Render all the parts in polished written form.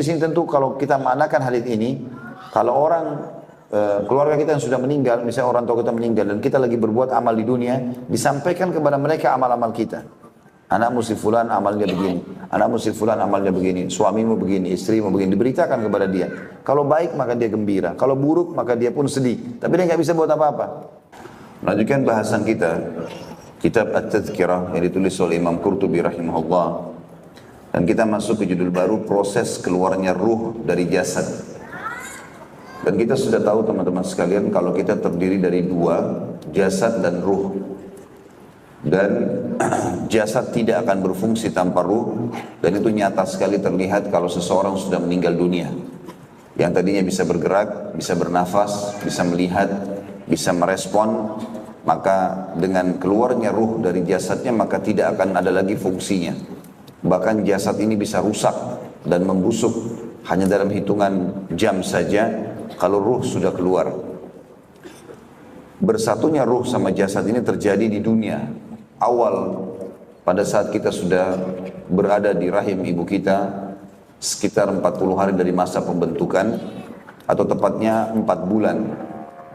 Di sini tentu kalau kita maknakan hadis ini, kalau orang keluarga kita yang sudah meninggal, misalnya orang tua kita meninggal dan kita lagi berbuat amal di dunia, disampaikan kepada mereka amal-amal kita. Anakmu si fulan amalnya begini, anakmu si fulan amalnya begini, suamimu begini, istrimu begini, diberitakan kepada dia. Kalau baik maka dia gembira, kalau buruk maka dia pun sedih, tapi dia nggak bisa buat apa-apa. Lanjutkan bahasan kita, kitab At-Tadhkirah yang ditulis oleh Imam Qurtubi rahimahullah. Dan kita masuk ke judul baru, proses keluarnya ruh dari jasad. Dan kita sudah tahu teman-teman sekalian kalau kita terdiri dari dua, jasad dan ruh. Dan jasad tidak akan berfungsi tanpa ruh. Dan itu nyata sekali terlihat kalau seseorang sudah meninggal dunia. Yang tadinya bisa bergerak, bisa bernafas, bisa melihat, bisa merespon. Maka dengan keluarnya ruh dari jasadnya maka tidak akan ada lagi fungsinya. Bahkan jasad ini bisa rusak dan membusuk hanya dalam hitungan jam saja kalau ruh sudah keluar. Bersatunya ruh sama jasad ini terjadi di dunia. Awal pada saat kita sudah berada di rahim ibu kita sekitar 40 hari dari masa pembentukan atau tepatnya 4 bulan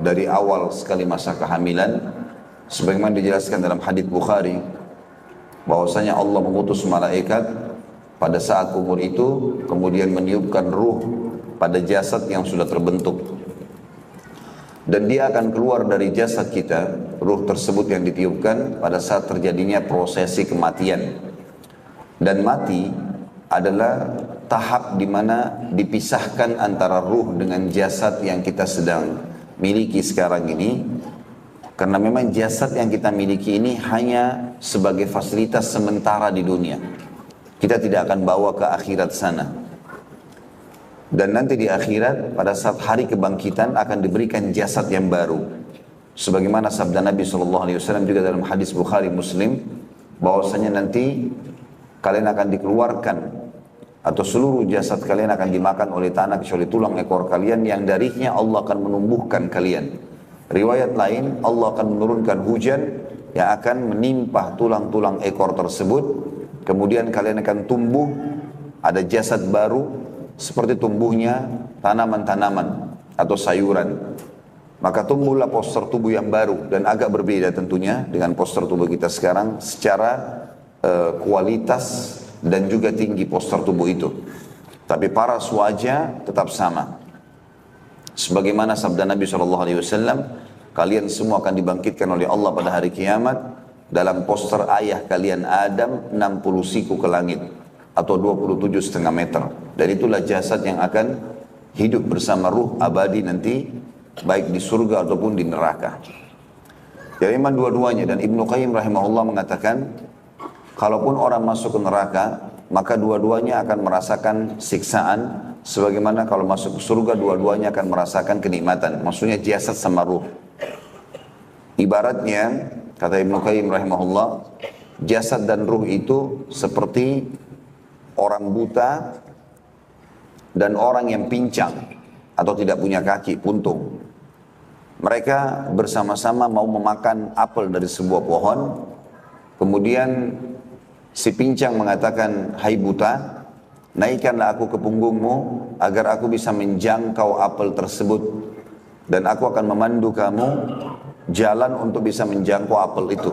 dari awal sekali masa kehamilan. Sebagaimana dijelaskan dalam hadits Bukhari, bahwasanya Allah mengutus malaikat pada saat umur itu kemudian meniupkan ruh pada jasad yang sudah terbentuk dan dia akan keluar dari jasad kita, ruh tersebut yang ditiupkan pada saat terjadinya prosesi kematian. Dan mati adalah tahap di mana dipisahkan antara ruh dengan jasad yang kita sedang miliki sekarang ini. Karena memang jasad yang kita miliki ini hanya sebagai fasilitas sementara di dunia. Kita tidak akan bawa ke akhirat sana. Dan nanti di akhirat pada saat hari kebangkitan akan diberikan jasad yang baru. Sebagaimana sabda Nabi SAW juga dalam hadis Bukhari Muslim, bahwasanya nanti kalian akan dikeluarkan atau seluruh jasad kalian akan dimakan oleh tanah kecuali tulang ekor kalian yang darinya Allah akan menumbuhkan kalian. Riwayat lain, Allah akan menurunkan hujan yang akan menimpa tulang-tulang ekor tersebut. Kemudian kalian akan tumbuh, ada jasad baru seperti tumbuhnya tanaman-tanaman atau sayuran. Maka tumbuhlah postur tubuh yang baru dan agak berbeda tentunya dengan postur tubuh kita sekarang secara kualitas dan juga tinggi postur tubuh itu. Tapi paras wajah tetap sama. Sebagaimana sabda Nabi SAW, kalian semua akan dibangkitkan oleh Allah pada hari kiamat dalam poster ayah kalian Adam 60 siku ke langit atau 27,5 meter. Dan itulah jasad yang akan hidup bersama ruh abadi nanti baik di surga ataupun di neraka. Jadi memang dua-duanya, dan Ibnu Qayyim rahimahullah mengatakan kalaupun orang masuk ke neraka maka dua-duanya akan merasakan siksaan. Sebagaimana kalau masuk ke surga dua-duanya akan merasakan kenikmatan. Maksudnya jasad sama ruh. Ibaratnya, kata Ibnu Qayyim rahimahullah, jasad dan ruh itu seperti orang buta dan orang yang pincang atau tidak punya kaki, puntung. Mereka bersama-sama mau memakan apel dari sebuah pohon. Kemudian si pincang mengatakan, hai buta, naikkanlah aku ke punggungmu agar aku bisa menjangkau apel tersebut dan aku akan memandu kamu jalan untuk bisa menjangkau apel itu.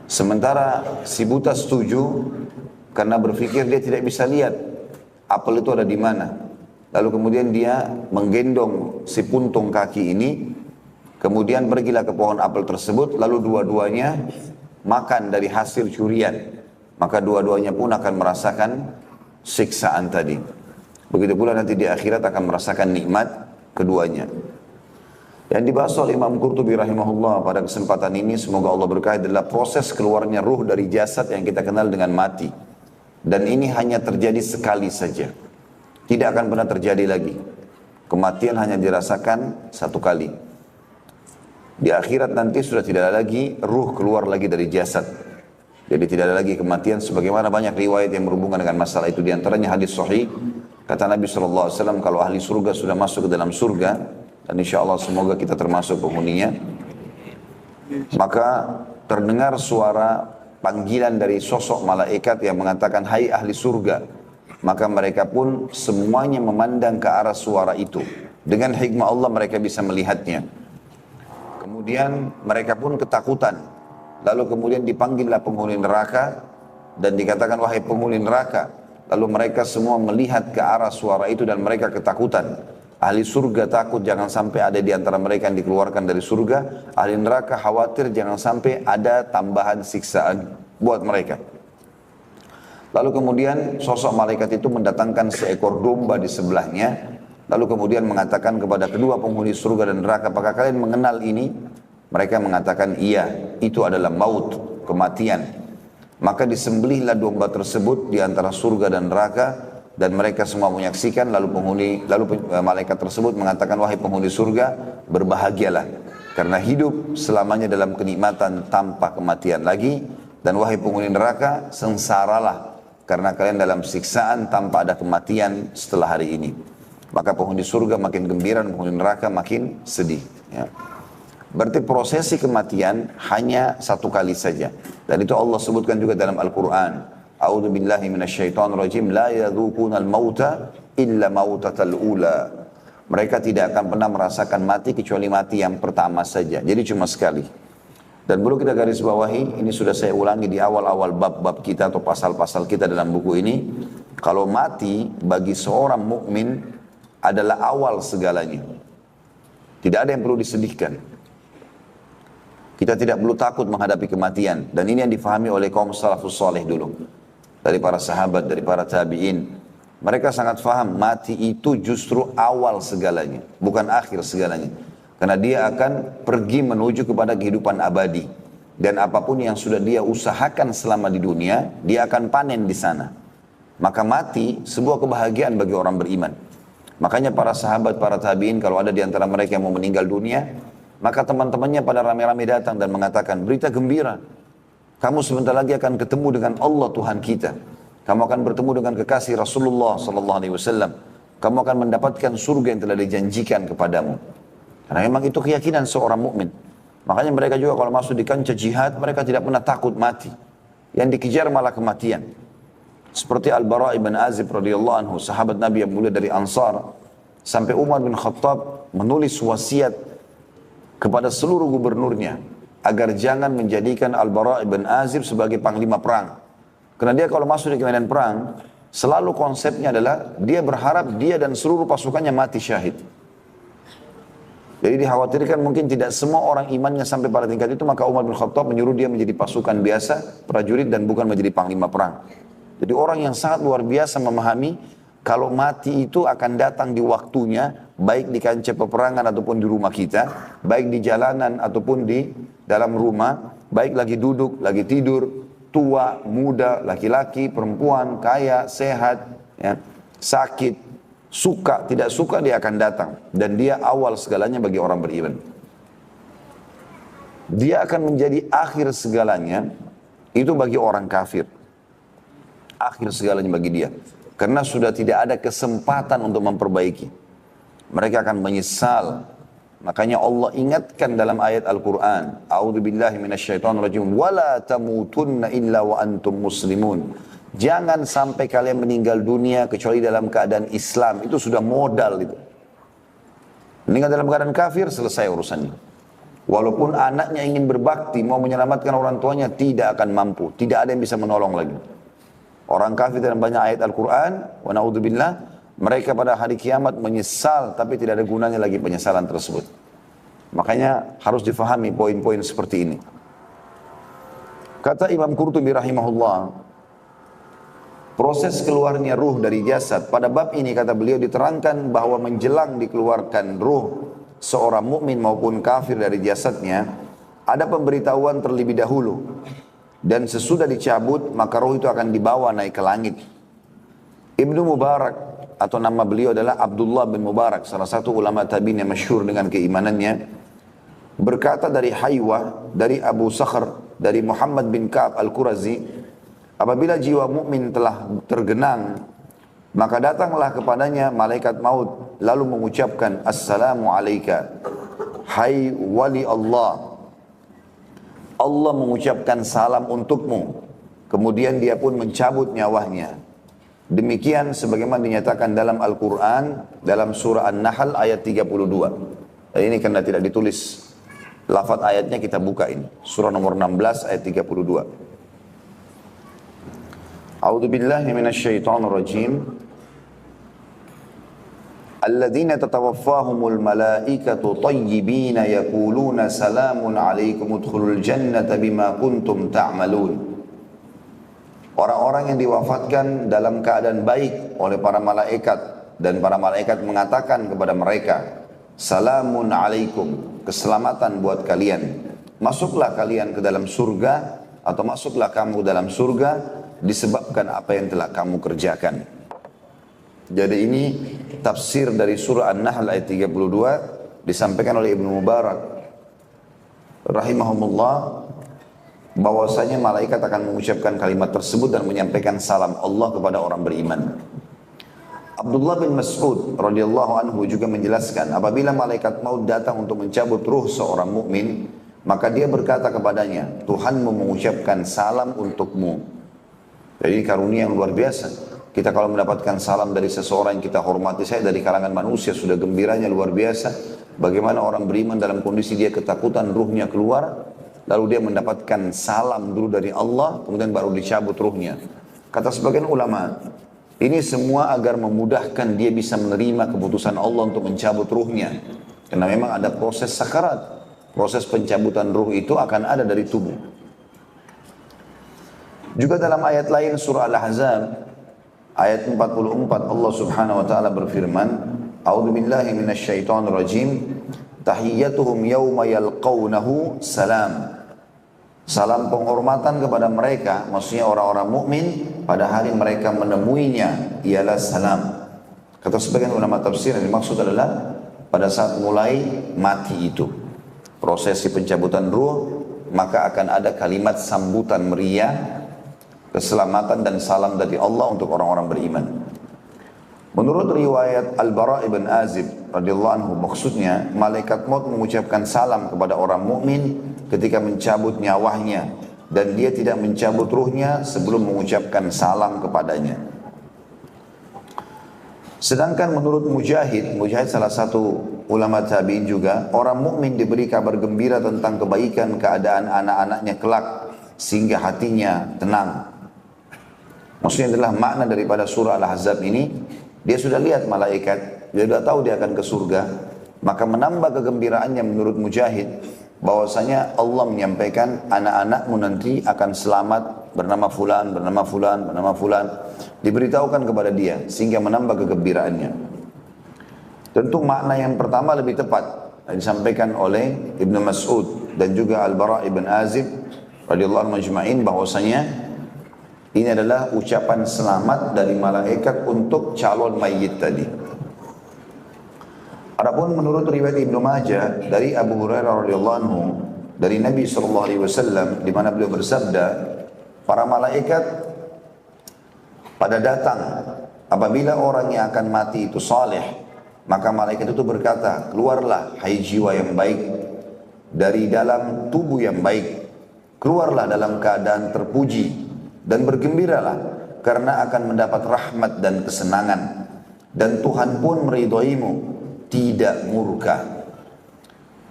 Sementara si buta setuju karena berpikir dia tidak bisa lihat apel itu ada di mana. Lalu kemudian dia menggendong si puntung kaki ini, kemudian pergilah ke pohon apel tersebut, lalu dua-duanya makan dari hasil curian. Maka dua-duanya pun akan merasakan siksaan tadi. Begitu pula nanti di akhirat akan merasakan nikmat keduanya. Yang dibahas oleh Imam Qurtubi rahimahullah pada kesempatan ini, semoga Allah berkahi, adalah proses keluarnya ruh dari jasad yang kita kenal dengan mati. Dan ini hanya terjadi sekali saja. Tidak akan pernah terjadi lagi. Kematian hanya dirasakan satu kali. Di akhirat nanti sudah tidak ada lagi ruh keluar lagi dari jasad. Jadi tidak ada lagi kematian, sebagaimana banyak riwayat yang berhubungan dengan masalah itu. Di antaranya hadis sahih, kata Nabi SAW, kalau ahli surga sudah masuk ke dalam surga, dan insya Allah semoga kita termasuk penghuninya, maka terdengar suara panggilan dari sosok malaikat yang mengatakan, hai ahli surga, maka mereka pun semuanya memandang ke arah suara itu. Dengan hikmah Allah mereka bisa melihatnya. Kemudian mereka pun ketakutan. Lalu kemudian dipanggillah penghuni neraka dan dikatakan, wahai penghuni neraka. Lalu mereka semua melihat ke arah suara itu dan mereka ketakutan. Ahli surga takut jangan sampai ada di antara mereka yang dikeluarkan dari surga. Ahli neraka khawatir jangan sampai ada tambahan siksaan buat mereka. Lalu kemudian sosok malaikat itu mendatangkan seekor domba di sebelahnya. Lalu kemudian mengatakan kepada kedua penghuni surga dan neraka, apakah kalian mengenal ini? Mereka mengatakan, iya, itu adalah maut, kematian. Maka disembelihlah domba tersebut di antara surga dan neraka, dan mereka semua menyaksikan. Lalu malaikat tersebut mengatakan, wahai penghuni surga, berbahagialah, karena hidup selamanya dalam kenikmatan tanpa kematian lagi. Dan wahai penghuni neraka, sengsaralah, karena kalian dalam siksaan tanpa ada kematian setelah hari ini. Maka penghuni surga makin gembira dan penghuni neraka makin sedih. Ya. Berarti prosesi kematian hanya satu kali saja. Dan itu Allah sebutkan juga dalam Al-Quran. A'udhu billahi minasyaitonir rajim. La yadhukunal mauta illa mautatal ula. Mereka tidak akan pernah merasakan mati kecuali mati yang pertama saja. Jadi cuma sekali. Dan perlu kita garis bawahi, ini sudah saya ulangi di awal-awal bab-bab kita atau pasal-pasal kita dalam buku ini. Kalau mati bagi seorang mukmin adalah awal segalanya. Tidak ada yang perlu disedihkan. Kita tidak perlu takut menghadapi kematian. Dan ini yang difahami oleh kaum salafus saleh dulu. Dari para sahabat, dari para tabi'in. Mereka sangat faham mati itu justru awal segalanya. Bukan akhir segalanya. Karena dia akan pergi menuju kepada kehidupan abadi. Dan apapun yang sudah dia usahakan selama di dunia, dia akan panen di sana. Maka mati sebuah kebahagiaan bagi orang beriman. Makanya para sahabat, para tabi'in, kalau ada di antara mereka yang mau meninggal dunia, maka teman-temannya pada rame-rame datang dan mengatakan, berita gembira. Kamu sebentar lagi akan ketemu dengan Allah Tuhan kita. Kamu akan bertemu dengan kekasih Rasulullah SAW. Kamu akan mendapatkan surga yang telah dijanjikan kepadamu. Karena memang itu keyakinan seorang mukmin. Makanya mereka juga kalau masuk di kancah jihad, mereka tidak pernah takut mati. Yang dikejar malah kematian. Seperti Al-Bara' ibn Azib radhiyallahu anhu, sahabat Nabi yang mulia dari Ansar, sampai Umar bin Khattab menulis wasiat kepada seluruh gubernurnya agar jangan menjadikan Al-Bara' ibn Azib sebagai panglima perang. Karena dia kalau masuk di medan perang, selalu konsepnya adalah dia berharap dia dan seluruh pasukannya mati syahid. Jadi dikhawatirkan mungkin tidak semua orang imannya sampai pada tingkat itu, maka Umar bin Khattab menyuruh dia menjadi pasukan biasa, prajurit, dan bukan menjadi panglima perang. Jadi orang yang sangat luar biasa memahami kalau mati itu akan datang di waktunya, baik di kancah peperangan ataupun di rumah kita, baik di jalanan ataupun di dalam rumah, baik lagi duduk, lagi tidur, tua, muda, laki-laki, perempuan, kaya, sehat, ya, sakit, suka, tidak suka, dia akan datang. Dan dia awal segalanya bagi orang beriman. Dia akan menjadi akhir segalanya, itu bagi orang kafir. Akhir segalanya bagi dia. Karena sudah tidak ada kesempatan untuk memperbaiki. Mereka akan menyesal. Makanya Allah ingatkan dalam ayat Al-Quran. A'udhu billahi minasyaitonir rajim. Wala tamutunna illa wa antum muslimun. Jangan sampai kalian meninggal dunia kecuali dalam keadaan Islam. Itu sudah modal itu. Meninggal dalam keadaan kafir, selesai urusannya. Walaupun anaknya ingin berbakti, mau menyelamatkan orang tuanya, tidak akan mampu. Tidak ada yang bisa menolong lagi. Orang kafir dalam banyak ayat Al-Quran, wa na'udzubillah, mereka pada hari kiamat menyesal, tapi tidak ada gunanya lagi penyesalan tersebut. Makanya harus difahami poin-poin seperti ini. Kata Imam Qurtubi rahimahullah, proses keluarnya ruh dari jasad, pada bab ini kata beliau diterangkan bahwa menjelang dikeluarkan ruh seorang mukmin maupun kafir dari jasadnya, ada pemberitahuan terlebih dahulu. Dan sesudah dicabut, maka roh itu akan dibawa naik ke langit. Ibnu Mubarak, atau nama beliau adalah Abdullah bin Mubarak, salah satu ulama tabi'in yang masyhur dengan keimanannya, berkata dari Haywah, dari Abu Sakhr, dari Muhammad bin Ka'ab al-Qurazi, apabila jiwa mukmin telah tergenang, maka datanglah kepadanya malaikat maut, lalu mengucapkan, Assalamu alaika, hai wali Allah. Allah mengucapkan salam untukmu. Kemudian dia pun mencabut nyawanya. Demikian sebagaimana dinyatakan dalam Al-Quran, dalam surah An-Nahl ayat 32. Dan ini karena tidak ditulis lafaz ayatnya, kita buka ini. Surah nomor 16 ayat 32. A'udzu billahi minasyaitonir rajim. Alladzina tatawaffahumul malaikatu thayyibina yaquluna salamun 'alaikum udkhulul jannata bima kuntum ta'malun. Orang-orang yang diwafatkan dalam keadaan baik oleh para malaikat, dan para malaikat mengatakan kepada mereka, salamun alaikum, keselamatan buat kalian. Masuklah kalian ke dalam surga, atau masuklah kamu dalam surga disebabkan apa yang telah kamu kerjakan. Jadi ini tafsir dari surah An-Nahl ayat 32 disampaikan oleh Ibnu Mubarak rahimahumullah, bahwasanya malaikat akan mengucapkan kalimat tersebut dan menyampaikan salam Allah kepada orang beriman. Abdullah bin Mas'ud radhiyallahu anhu juga menjelaskan, apabila malaikat maut datang untuk mencabut ruh seorang mukmin, maka dia berkata kepadanya, Tuhanmu mengucapkan salam untukmu. Jadi karunia yang luar biasa. Kita kalau mendapatkan salam dari seseorang yang kita hormati, saya dari kalangan manusia sudah gembiranya luar biasa. Bagaimana orang beriman dalam kondisi dia ketakutan, ruhnya keluar, lalu dia mendapatkan salam dulu dari Allah, kemudian baru dicabut ruhnya. Kata sebagian ulama, ini semua agar memudahkan dia bisa menerima keputusan Allah untuk mencabut ruhnya. Karena memang ada proses sakarat. Proses pencabutan ruh itu akan ada dari tubuh. Juga dalam ayat lain surah Al-Ahzab, ayat 44 Allah subhanahu wa ta'ala berfirman, A'udzu billahi minasyaitonir rajim, tahiyyatuhum yawma yalqawnahu salam. Salam penghormatan kepada mereka, maksudnya orang-orang mukmin pada hari mereka menemuinya ialah salam. Kata sebagian ulama tafsir yang dimaksud adalah pada saat mulai mati itu, prosesi pencabutan ruh, maka akan ada kalimat sambutan meriah, keselamatan dan salam dari Allah untuk orang-orang beriman. Menurut riwayat Al-Bara' ibn Azib radhiyallahu anhu, maksudnya malaikat maut mengucapkan salam kepada orang mukmin ketika mencabut nyawanya, dan dia tidak mencabut ruhnya sebelum mengucapkan salam kepadanya. Sedangkan menurut Mujahid salah satu ulama tabi'in juga, orang mukmin diberi kabar gembira tentang kebaikan keadaan anak-anaknya kelak sehingga hatinya tenang. Maksudnya adalah makna daripada surah Al-Ahzab ini, dia sudah lihat malaikat, dia sudah tahu dia akan ke surga, maka menambah kegembiraannya menurut Mujahid, bahwasanya Allah menyampaikan anak-anakmu nanti akan selamat bernama fulan, bernama fulan, bernama fulan, diberitahukan kepada dia sehingga menambah kegembiraannya. Tentu makna yang pertama lebih tepat disampaikan oleh Ibnu Mas'ud dan juga Al-Bara' ibn Azib radhiyallahu anhu majma'in, bahwasanya ini adalah ucapan selamat dari malaikat untuk calon mayit tadi. Adapun menurut riwayat Ibnu Majah dari Abu Hurairah radhiyallahu anhu dari Nabi sallallahu alaihi wasallam, di mana beliau bersabda, para malaikat pada datang apabila orang yang akan mati itu saleh, maka malaikat itu berkata, keluarlah hai jiwa yang baik dari dalam tubuh yang baik, keluarlah dalam keadaan terpuji dan bergembiralah karena akan mendapat rahmat dan kesenangan, dan Tuhan pun meridhoimu, tidak murka.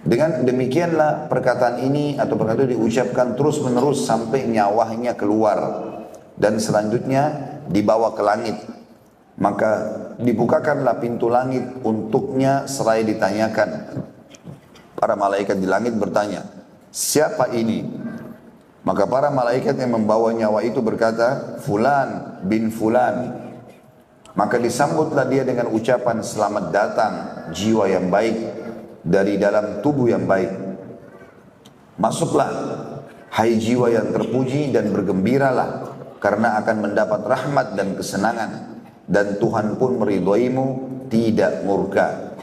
Dengan demikianlah perkataan ini atau perkataan itu diucapkan terus menerus sampai nyawanya keluar, dan selanjutnya dibawa ke langit. Maka dibukakanlah pintu langit untuknya seraya ditanyakan. Para malaikat di langit bertanya, siapa ini? Maka para malaikat yang membawa nyawa itu berkata, Fulan bin Fulan. Maka disambutlah dia dengan ucapan, selamat datang jiwa yang baik dari dalam tubuh yang baik. Masuklah hai jiwa yang terpuji dan bergembiralah karena akan mendapat rahmat dan kesenangan, dan Tuhan pun meridhoimu, tidak murka.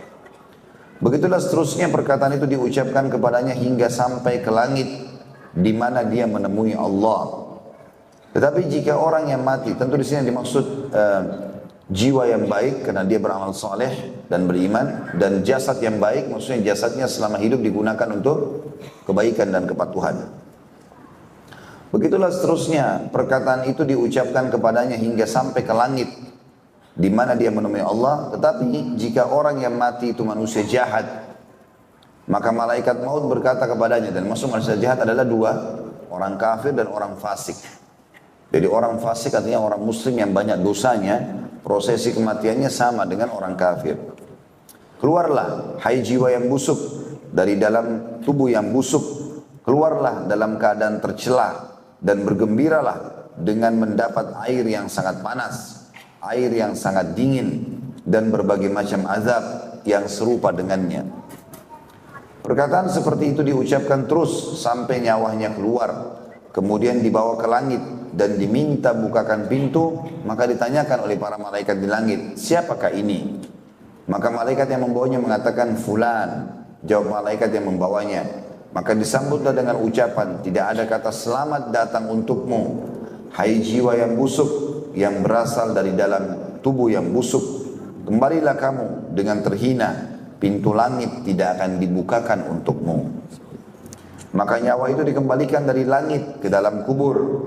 Begitulah seterusnya perkataan itu diucapkan kepadanya hingga sampai ke langit di mana dia menemui Allah. Tetapi jika orang yang mati, tentu di sini dimaksud jiwa yang baik karena dia beramal saleh dan beriman, dan jasad yang baik maksudnya jasadnya selama hidup digunakan untuk kebaikan dan kepatuhan. Begitulah seterusnya, perkataan itu diucapkan kepadanya hingga sampai ke langit, di mana dia menemui Allah. Tetapi jika orang yang mati itu manusia jahat, maka malaikat maut berkata kepadanya, dan maksud manusia jahat adalah dua, orang kafir dan orang fasik. Jadi orang fasik artinya orang muslim yang banyak dosanya, prosesi kematiannya sama dengan orang kafir. Keluarlah, hai jiwa yang busuk, dari dalam tubuh yang busuk. Keluarlah dalam keadaan tercela dan bergembiralah dengan mendapat air yang sangat panas, air yang sangat dingin, dan berbagai macam azab yang serupa dengannya. Perkataan seperti itu diucapkan terus sampai nyawanya keluar. Kemudian dibawa ke langit dan diminta bukakan pintu. Maka ditanyakan oleh para malaikat di langit, siapakah ini? Maka malaikat yang membawanya mengatakan, fulan. Jawab malaikat yang membawanya. Maka disambutlah dengan ucapan, tidak ada kata selamat datang untukmu, hai jiwa yang busuk, yang berasal dari dalam tubuh yang busuk. Kembalilah kamu dengan terhina, pintu langit tidak akan dibukakan untukmu. Maka nyawa itu dikembalikan dari langit ke dalam kubur.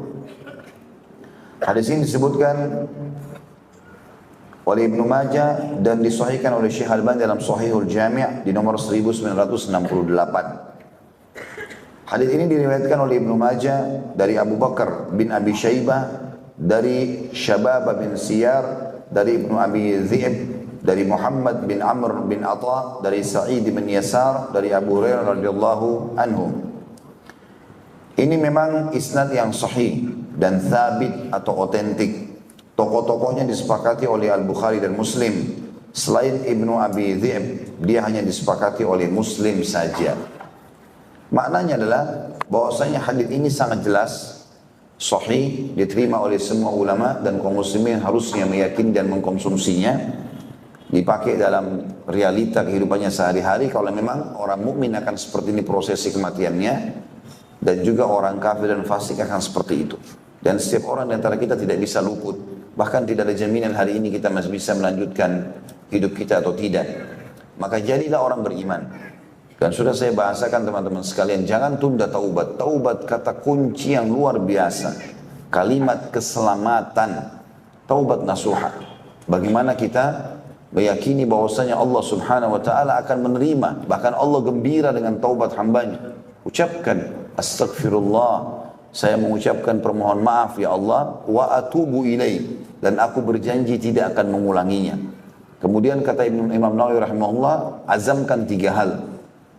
Hadis ini disebutkan oleh Ibnu Majah dan disahihkan oleh Syekh Al-Albani dalam Shahihul Jami' di nomor 1968. Hadis ini diriwayatkan oleh Ibnu Majah dari Abu Bakar bin Abi Syaibah, dari Syabab bin Siyar, dari Ibnu Abi Dhi'b, dari Muhammad bin Amr bin Atha, dari Sa'id bin Yasar, dari Abu Hurairah radhiyallahu anhu. Ini memang isnad yang sahih dan thabit atau otentik. Tokoh-tokohnya disepakati oleh Al-Bukhari dan Muslim. Selain Ibnu Abi Dhi'b, dia hanya disepakati oleh Muslim saja. Maknanya adalah bahwasanya hadis ini sangat jelas, sahih, diterima oleh semua ulama dan kaum muslimin harusnya meyakini dan mengkonsumsinya, dipakai dalam realita kehidupannya sehari-hari. Kalau memang orang mukmin akan seperti ini prosesi kematiannya, dan juga orang kafir dan fasik akan seperti itu. Dan setiap orang di antara kita tidak bisa luput. Bahkan tidak ada jaminan hari ini kita masih bisa melanjutkan hidup kita atau tidak. Maka jadilah orang beriman. Dan sudah saya bahasakan teman-teman sekalian, jangan tunda taubat. Taubat kata kunci yang luar biasa. Kalimat keselamatan. Taubat nasuha. Bagaimana kita meyakini bahwasanya Allah subhanahu wa ta'ala akan menerima. Bahkan Allah gembira dengan taubat hambanya. Ucapkan, astagfirullah, saya mengucapkan permohon maaf ya Allah, wa atubu ilaih, dan aku berjanji tidak akan mengulanginya. Kemudian kata Imam Nawawi rahimahullah, azamkan 3 hal.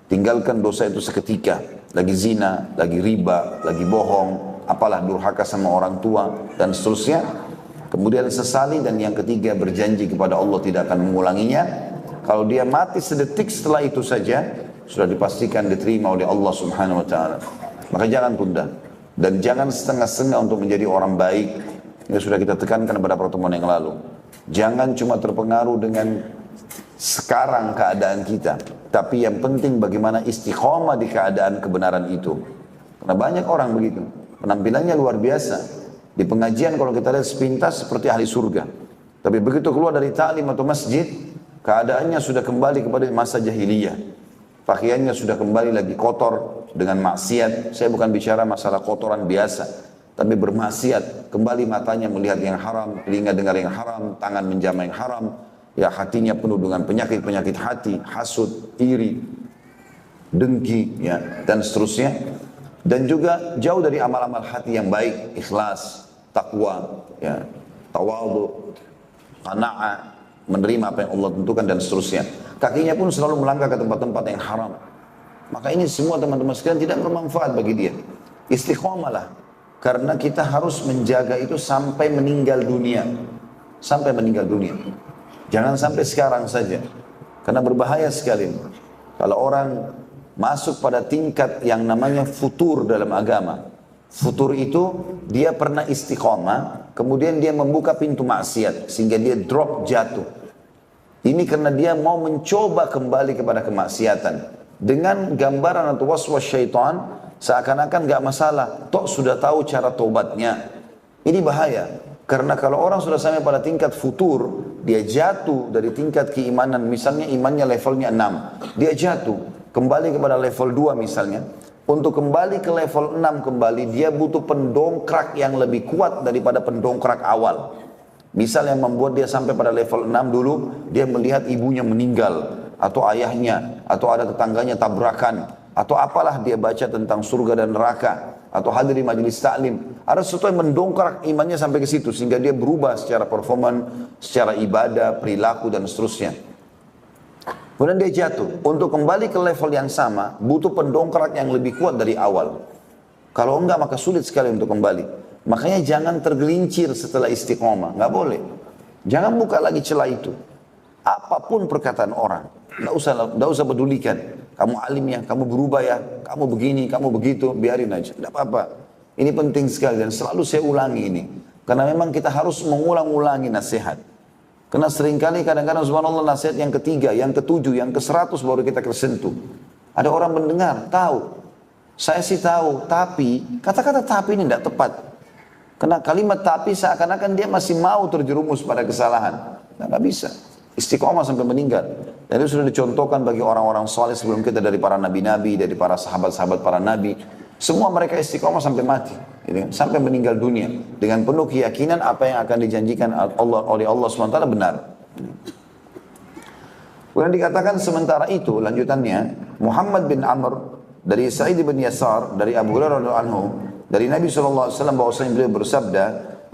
Tinggalkan dosa itu seketika, lagi zina, lagi riba, lagi bohong, apalah durhaka sama orang tua, dan seterusnya. Kemudian sesali, dan yang ketiga berjanji kepada Allah tidak akan mengulanginya. Kalau dia mati sedetik setelah itu saja, sudah dipastikan diterima oleh Allah subhanahu wa ta'ala. Maka jangan tunda. Dan jangan setengah-setengah untuk menjadi orang baik. Ini sudah kita tekankan pada pertemuan yang lalu. Jangan cuma terpengaruh dengan sekarang keadaan kita. Tapi yang penting bagaimana istiqomah di keadaan kebenaran itu. Karena banyak orang begitu. Penampilannya luar biasa. Di pengajian kalau kita lihat sepintas seperti ahli surga. Tapi begitu keluar dari ta'lim atau masjid, keadaannya sudah kembali kepada masa jahiliyah. Pakaiannya sudah kembali lagi kotor dengan maksiat. Saya bukan bicara masalah kotoran biasa, tapi bermaksiat. Kembali matanya melihat yang haram, telinga dengar yang haram, tangan menjamah yang haram. Ya, hatinya penuh dengan penyakit-penyakit hati, hasud, iri, dengki, ya, dan seterusnya. Dan juga jauh dari amal-amal hati yang baik, ikhlas, takwa, ya, tawadhu, qanaah, menerima apa yang Allah tentukan dan seterusnya. Kakinya pun selalu melangkah ke tempat-tempat yang haram. Maka ini semua teman-teman sekalian tidak bermanfaat bagi dia. Istiqomalah. Karena kita harus menjaga itu sampai meninggal dunia. Sampai meninggal dunia. Jangan sampai sekarang saja. Karena berbahaya sekali. Kalau orang masuk pada tingkat yang namanya futur dalam agama. Futur itu dia pernah istiqomah, kemudian dia membuka pintu maksiat sehingga dia drop, jatuh. Ini karena dia mau mencoba kembali kepada kemaksiatan dengan gambaran atau waswas syaitan seakan-akan gak masalah, toh sudah tahu cara tobatnya. Ini bahaya, karena kalau orang sudah sampai pada tingkat futur, dia jatuh dari tingkat keimanan, misalnya imannya levelnya 6, dia jatuh kembali kepada level 2 misalnya. Untuk kembali ke level 6 kembali, dia butuh pendongkrak yang lebih kuat daripada pendongkrak awal. Misal yang membuat dia sampai pada level 6 dulu, dia melihat ibunya meninggal, atau ayahnya, atau ada tetangganya tabrakan, atau apalah dia baca tentang surga dan neraka, atau hadir di majelis taklim. Ada sesuatu yang mendongkrak imannya sampai ke situ, sehingga dia berubah secara performan, secara ibadah, perilaku, dan seterusnya. Kemudian dia jatuh. Untuk kembali ke level yang sama, butuh pendongkrak yang lebih kuat dari awal. Kalau enggak, maka sulit sekali untuk kembali. Makanya jangan tergelincir setelah istiqomah. Nggak boleh. Jangan buka lagi celah itu. Apapun perkataan orang, nggak usah pedulikan. Kamu alim ya, kamu berubah ya, kamu begini, kamu begitu, biarin aja. Nggak apa-apa. Ini penting sekali dan selalu saya ulangi ini. Karena memang kita harus mengulang-ulangi nasihat. Karena seringkali kadang-kadang subhanallah nasihat yang ketiga, yang ketujuh, yang ke-100 baru kita tersentuh. Ada orang mendengar, tahu. Saya sih tahu, tapi kata-kata tapi ini tidak tepat. Karena kalimat tapi seakan-akan dia masih mau terjerumus pada kesalahan. Nggak bisa. Istiqomah sampai meninggal. Dan itu sudah dicontohkan bagi orang-orang saleh sebelum kita, dari para nabi-nabi, dari para sahabat-sahabat para nabi. Semua mereka istiqomah sampai mati, gitu kan? Sampai meninggal dunia dengan penuh keyakinan apa yang akan dijanjikan oleh Allah SWT benar. Kemudian dikatakan sementara itu lanjutannya, Muhammad bin Amr dari Sa'id bin Yasar dari Abu Hurairah radhiyallahu anhu dari Nabi SAW bahwasanya beliau bersabda,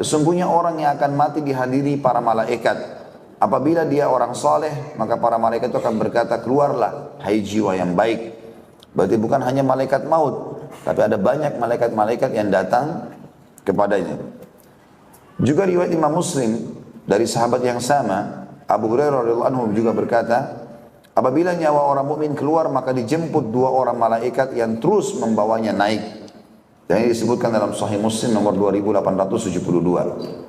sesungguhnya orang yang akan mati dihadiri para malaikat. Apabila dia orang saleh, maka para malaikat itu akan berkata, keluarlah hai jiwa yang baik. Berarti bukan hanya malaikat maut, tapi ada banyak malaikat-malaikat yang datang kepadanya. Juga riwayat Imam Muslim dari sahabat yang sama, Abu Hurairah radhiyallahu anhu juga berkata, apabila nyawa orang mukmin keluar, maka dijemput 2 orang malaikat yang terus membawanya naik. Dan ini disebutkan dalam Sahih Muslim nomor 2872.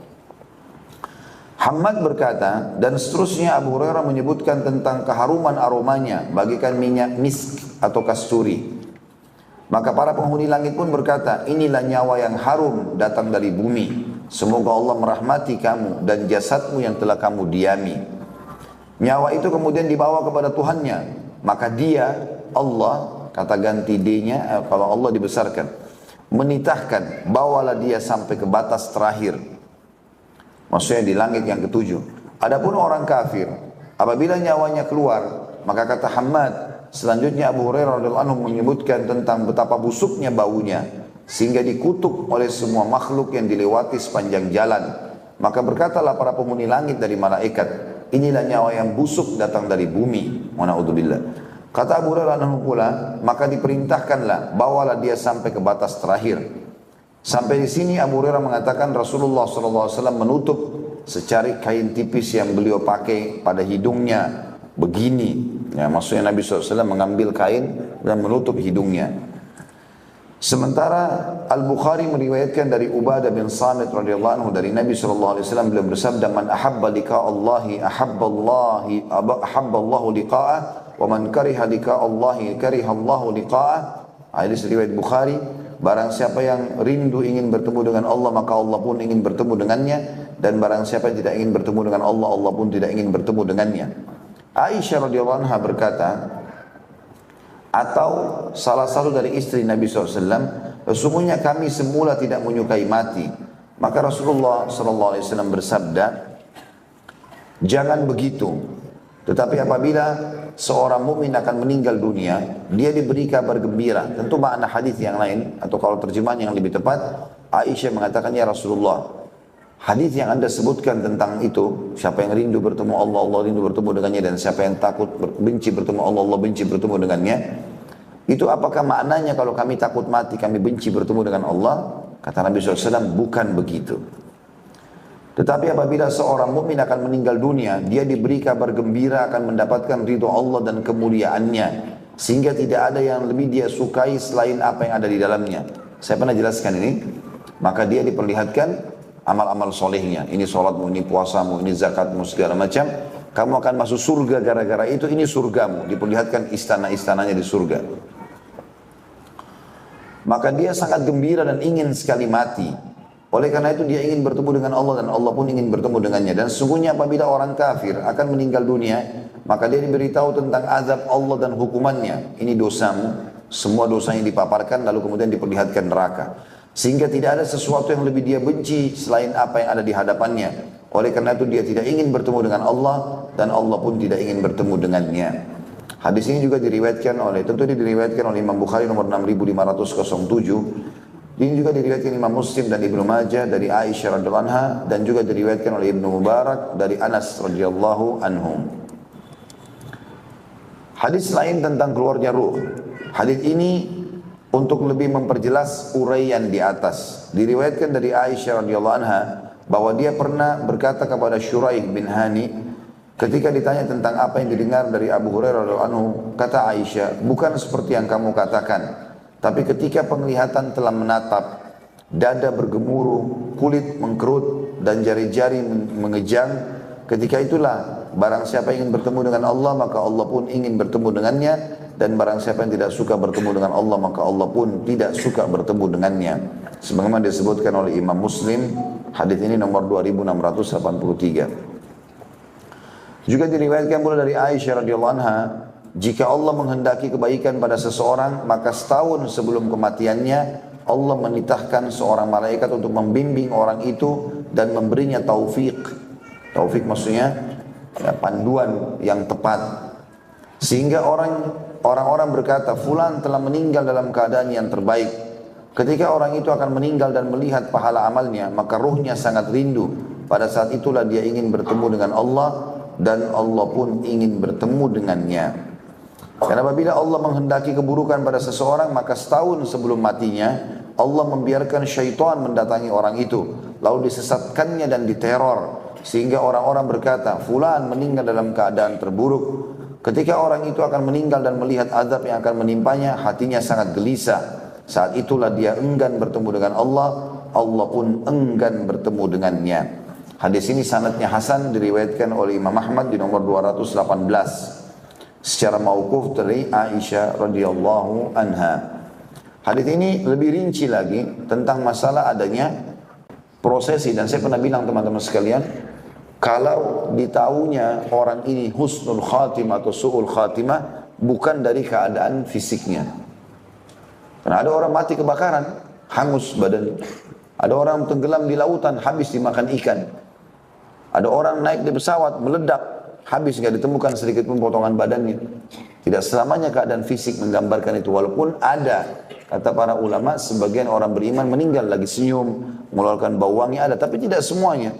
Hammad berkata, dan seterusnya Abu Hurairah menyebutkan tentang keharuman aromanya bagaikan minyak misk atau kasturi. Maka para penghuni langit pun berkata, inilah nyawa yang harum datang dari bumi. Semoga Allah merahmati kamu dan jasadmu yang telah kamu diami. Nyawa itu kemudian dibawa kepada Tuhannya. Maka dia, Allah, kata ganti D-nya, kalau Allah dibesarkan, menitahkan, bawalah dia sampai ke batas terakhir. Maksudnya di langit yang ke-7. Adapun orang kafir, apabila nyawanya keluar, maka kata Hammad, selanjutnya Abu Hurairah radhiyallahu anhu menyebutkan tentang betapa busuknya baunya, sehingga dikutuk oleh semua makhluk yang dilewati sepanjang jalan. Maka berkatalah para penghuni langit dari malaikat, inilah nyawa yang busuk datang dari bumi. Wa na'udzubillah. Kata Abu Hurairah radhiyallahu anhu pula, maka diperintahkanlah, bawalah dia sampai ke batas terakhir. Sampai di sini Abu Hurairah mengatakan Rasulullah SAW menutup secari kain tipis yang beliau pakai pada hidungnya begini. Ya, maksudnya Nabi SAW mengambil kain dan menutup hidungnya. Sementara Al-Bukhari meriwayatkan dari Ubadah bin Samit radhiyallahu anhu dari Nabi SAW beliau bersabda, man ahabba liqa Allahi ahabba Allahu liqa'ah wa man kariha liqa Allahi kariha Allahu liqa'ah. Hadis riwayat Bukhari. Barang siapa yang rindu ingin bertemu dengan Allah, maka Allah pun ingin bertemu dengannya. Dan barang siapa yang tidak ingin bertemu dengan Allah, Allah pun tidak ingin bertemu dengannya. Aisyah radhiyallahu anha berkata, atau salah satu dari istri Nabi SAW, sesungguhnya kami semula tidak menyukai mati. Maka Rasulullah SAW bersabda, jangan begitu. Tetapi apabila seorang mukmin akan meninggal dunia, dia diberi kabar gembira. Tentu makna hadis yang lain, atau kalau terjemahan yang lebih tepat, Aisyah mengatakan, ya Rasulullah, hadis yang anda sebutkan tentang itu, siapa yang rindu bertemu Allah, Allah rindu bertemu dengannya, dan siapa yang takut benci bertemu Allah, Allah benci bertemu dengannya, itu apakah maknanya kalau kami takut mati, kami benci bertemu dengan Allah? Kata Nabi SAW, bukan begitu. Tetapi apabila seorang mukmin akan meninggal dunia, dia diberi kabar gembira akan mendapatkan ridho Allah dan kemuliaannya, sehingga tidak ada yang lebih dia sukai selain apa yang ada di dalamnya. Saya pernah jelaskan ini. Maka dia diperlihatkan amal-amal solehnya. Ini sholatmu, ini puasamu, ini zakatmu, segala macam. Kamu akan masuk surga gara-gara itu, ini surgamu. Diperlihatkan istana-istananya di surga. Maka dia sangat gembira dan ingin sekali mati. Oleh karena itu dia ingin bertemu dengan Allah dan Allah pun ingin bertemu dengannya. Dan sesungguhnya apabila orang kafir akan meninggal dunia, maka dia diberitahu tentang azab Allah dan hukumannya. Ini dosamu, semua dosanya dipaparkan lalu kemudian diperlihatkan neraka. Sehingga tidak ada sesuatu yang lebih dia benci selain apa yang ada di hadapannya. Oleh karena itu dia tidak ingin bertemu dengan Allah dan Allah pun tidak ingin bertemu dengannya. Hadis ini juga diriwayatkan oleh, tentu ini diriwayatkan oleh Imam Bukhari nomor 6507. Ini juga diriwayatkan Imam Muslim dan Ibnu Majah dari Aisyah radhiyallahu anha dan juga diriwayatkan oleh Ibnu Mubarak dari Anas radhiyallahu anhum. Hadis lain tentang keluarnya ruh. Hadis ini untuk lebih memperjelas uraian di atas. Diriwayatkan dari Aisyah radhiyallahu anha bahwa dia pernah berkata kepada Syuraih bin Hani ketika ditanya tentang apa yang didengar dari Abu Hurairah radhiyallahu anhu, kata Aisyah, bukan seperti yang kamu katakan, tapi ketika penglihatan telah menatap, dada bergemuruh, kulit mengkerut dan jari-jari mengejang, ketika itulah barang siapa ingin bertemu dengan Allah maka Allah pun ingin bertemu dengannya, dan barang siapa yang tidak suka bertemu dengan Allah maka Allah pun tidak suka bertemu dengannya. Sebagaimana disebutkan oleh Imam Muslim, hadis ini nomor 2683. Juga diriwayatkan pula dari Aisyah radhiyallahu anha, jika Allah menghendaki kebaikan pada seseorang, maka setahun sebelum kematiannya Allah menitahkan seorang malaikat untuk membimbing orang itu dan memberinya taufik. Taufik maksudnya panduan yang tepat. Sehingga orang-orang berkata, fulan telah meninggal dalam keadaan yang terbaik. Ketika orang itu akan meninggal dan melihat pahala amalnya, maka ruhnya sangat rindu. Pada saat itulah dia ingin bertemu dengan Allah dan Allah pun ingin bertemu dengannya. Karena apabila Allah menghendaki keburukan pada seseorang, maka setahun sebelum matinya Allah membiarkan syaitan mendatangi orang itu, lalu disesatkannya dan diteror, sehingga orang-orang berkata, fulan meninggal dalam keadaan terburuk. Ketika orang itu akan meninggal dan melihat azab yang akan menimpanya, hatinya sangat gelisah. Saat itulah dia enggan bertemu dengan Allah, Allah pun enggan bertemu dengannya. Hadis ini sanadnya hasan, diriwayatkan oleh Imam Ahmad di nomor 218 secara mauquf dari Aisyah radhiyallahu anha. Hadis ini lebih rinci lagi tentang masalah adanya prosesi, dan saya pernah bilang teman-teman sekalian, kalau ditahunya orang ini husnul khatimah atau su'ul khatimah bukan dari keadaan fisiknya. Karena ada orang mati kebakaran, hangus badan. Ada orang tenggelam di lautan, habis dimakan ikan. Ada orang naik di pesawat, meledak, habis nggak ditemukan sedikit pun potongan badannya. Tidak selamanya keadaan fisik menggambarkan itu. Walaupun ada, kata para ulama, sebagian orang beriman meninggal lagi senyum, mengeluarkan bau wangi, ada, tapi tidak semuanya.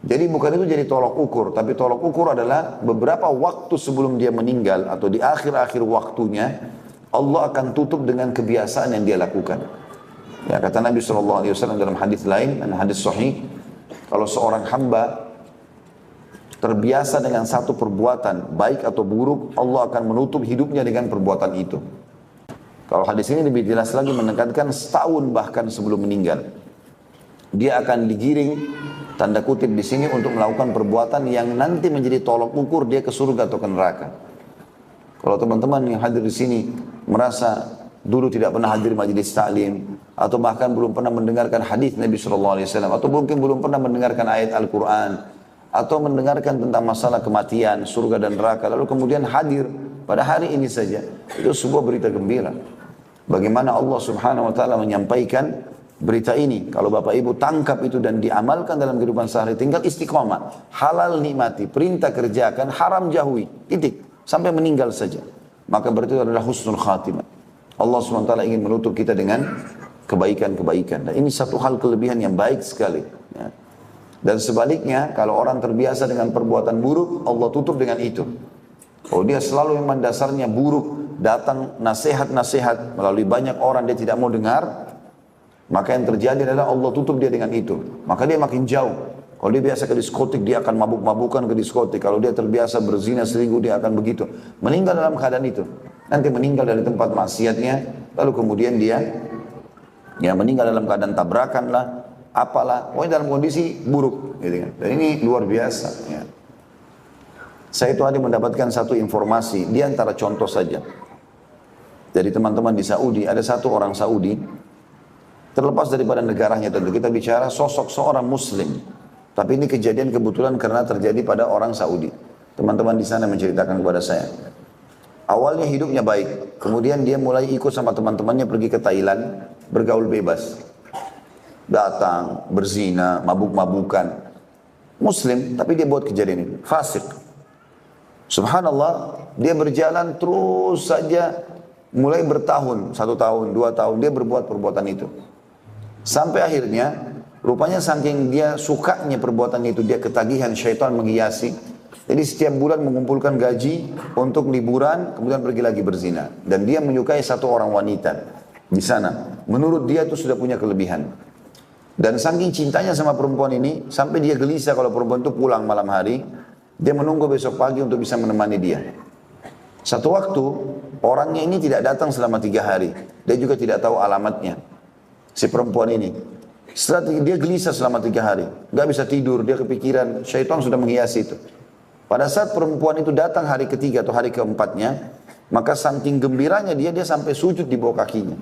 Jadi bukan itu jadi tolok ukur, tapi tolok ukur adalah beberapa waktu sebelum dia meninggal atau di akhir-akhir waktunya, Allah akan tutup dengan kebiasaan yang dia lakukan. Ya, kata Nabi SAW dalam hadis lain, hadis sahih, kalau seorang hamba terbiasa dengan satu perbuatan, baik atau buruk, Allah akan menutup hidupnya dengan perbuatan itu. Kalau hadis ini lebih jelas lagi menekankan setahun bahkan sebelum meninggal, dia akan digiring, tanda kutip di sini, untuk melakukan perbuatan yang nanti menjadi tolok ukur dia ke surga atau ke neraka. Kalau teman-teman yang hadir di sini merasa dulu tidak pernah hadir majelis taklim, atau bahkan belum pernah mendengarkan hadis Nabi SAW, atau mungkin belum pernah mendengarkan ayat Al-Quran, atau mendengarkan tentang masalah kematian, surga dan neraka, lalu kemudian hadir pada hari ini saja, itu sebuah berita gembira. Bagaimana Allah Subhanahu Wa Taala menyampaikan berita ini, kalau Bapak Ibu tangkap itu dan diamalkan dalam kehidupan sehari, tinggal istiqomah, halal nikmati, perintah kerjakan, haram jauhi, titik, sampai meninggal saja, maka berarti itu adalah husnul khatimah. Allah SWT ingin menutup kita dengan kebaikan-kebaikan, dan ini satu hal kelebihan yang baik sekali, ya. Dan sebaliknya, kalau orang terbiasa dengan perbuatan buruk, Allah tutup dengan itu. Kalau dia selalu memang dasarnya buruk, datang nasihat-nasihat melalui banyak orang dia tidak mau dengar, maka yang terjadi adalah Allah tutup dia dengan itu. Maka dia makin jauh. Kalau dia biasa ke diskotik, dia akan mabuk-mabukan ke diskotik. Kalau dia terbiasa berzina selingkuh, dia akan begitu. Meninggal dalam keadaan itu. Nanti meninggal dari tempat maksiatnya, lalu kemudian dia meninggal dalam keadaan tabrakan lah, apalah, pokoknya dalam kondisi buruk. Gitu kan. Dan ini luar biasa. Ya. Saya itu tadi mendapatkan satu informasi, di antara contoh saja. Dari teman-teman di Saudi, ada satu orang Saudi, terlepas daripada negaranya tentu, kita bicara sosok seorang muslim. Tapi ini kejadian kebetulan karena terjadi pada orang Saudi. Teman-teman di sana menceritakan kepada saya. Awalnya hidupnya baik, kemudian dia mulai ikut sama teman-temannya pergi ke Thailand, bergaul bebas. Datang, berzina, mabuk-mabukan. Muslim, tapi dia buat kejadian itu. Fasik. Subhanallah, dia berjalan terus saja, mulai bertahun, 1 tahun, 2 tahun, dia berbuat perbuatan itu. Sampai akhirnya, rupanya saking dia sukanya perbuatan itu, dia ketagihan, syaitan menghiasi. Jadi setiap bulan mengumpulkan gaji untuk liburan, kemudian pergi lagi berzina. Dan dia menyukai satu orang wanita di sana. Menurut dia itu sudah punya kelebihan. Dan saking cintanya sama perempuan ini, sampai dia gelisah kalau perempuan itu pulang malam hari, dia menunggu besok pagi untuk bisa menemani dia. Satu waktu, orangnya ini tidak datang selama 3 hari. Dia juga tidak tahu alamatnya, si perempuan ini. Setelah dia gelisah selama 3 hari, gak bisa tidur, dia kepikiran, syaitan sudah menghiasi itu. Pada saat perempuan itu datang hari ketiga atau hari keempatnya, maka saking gembiranya dia sampai sujud di bawah kakinya.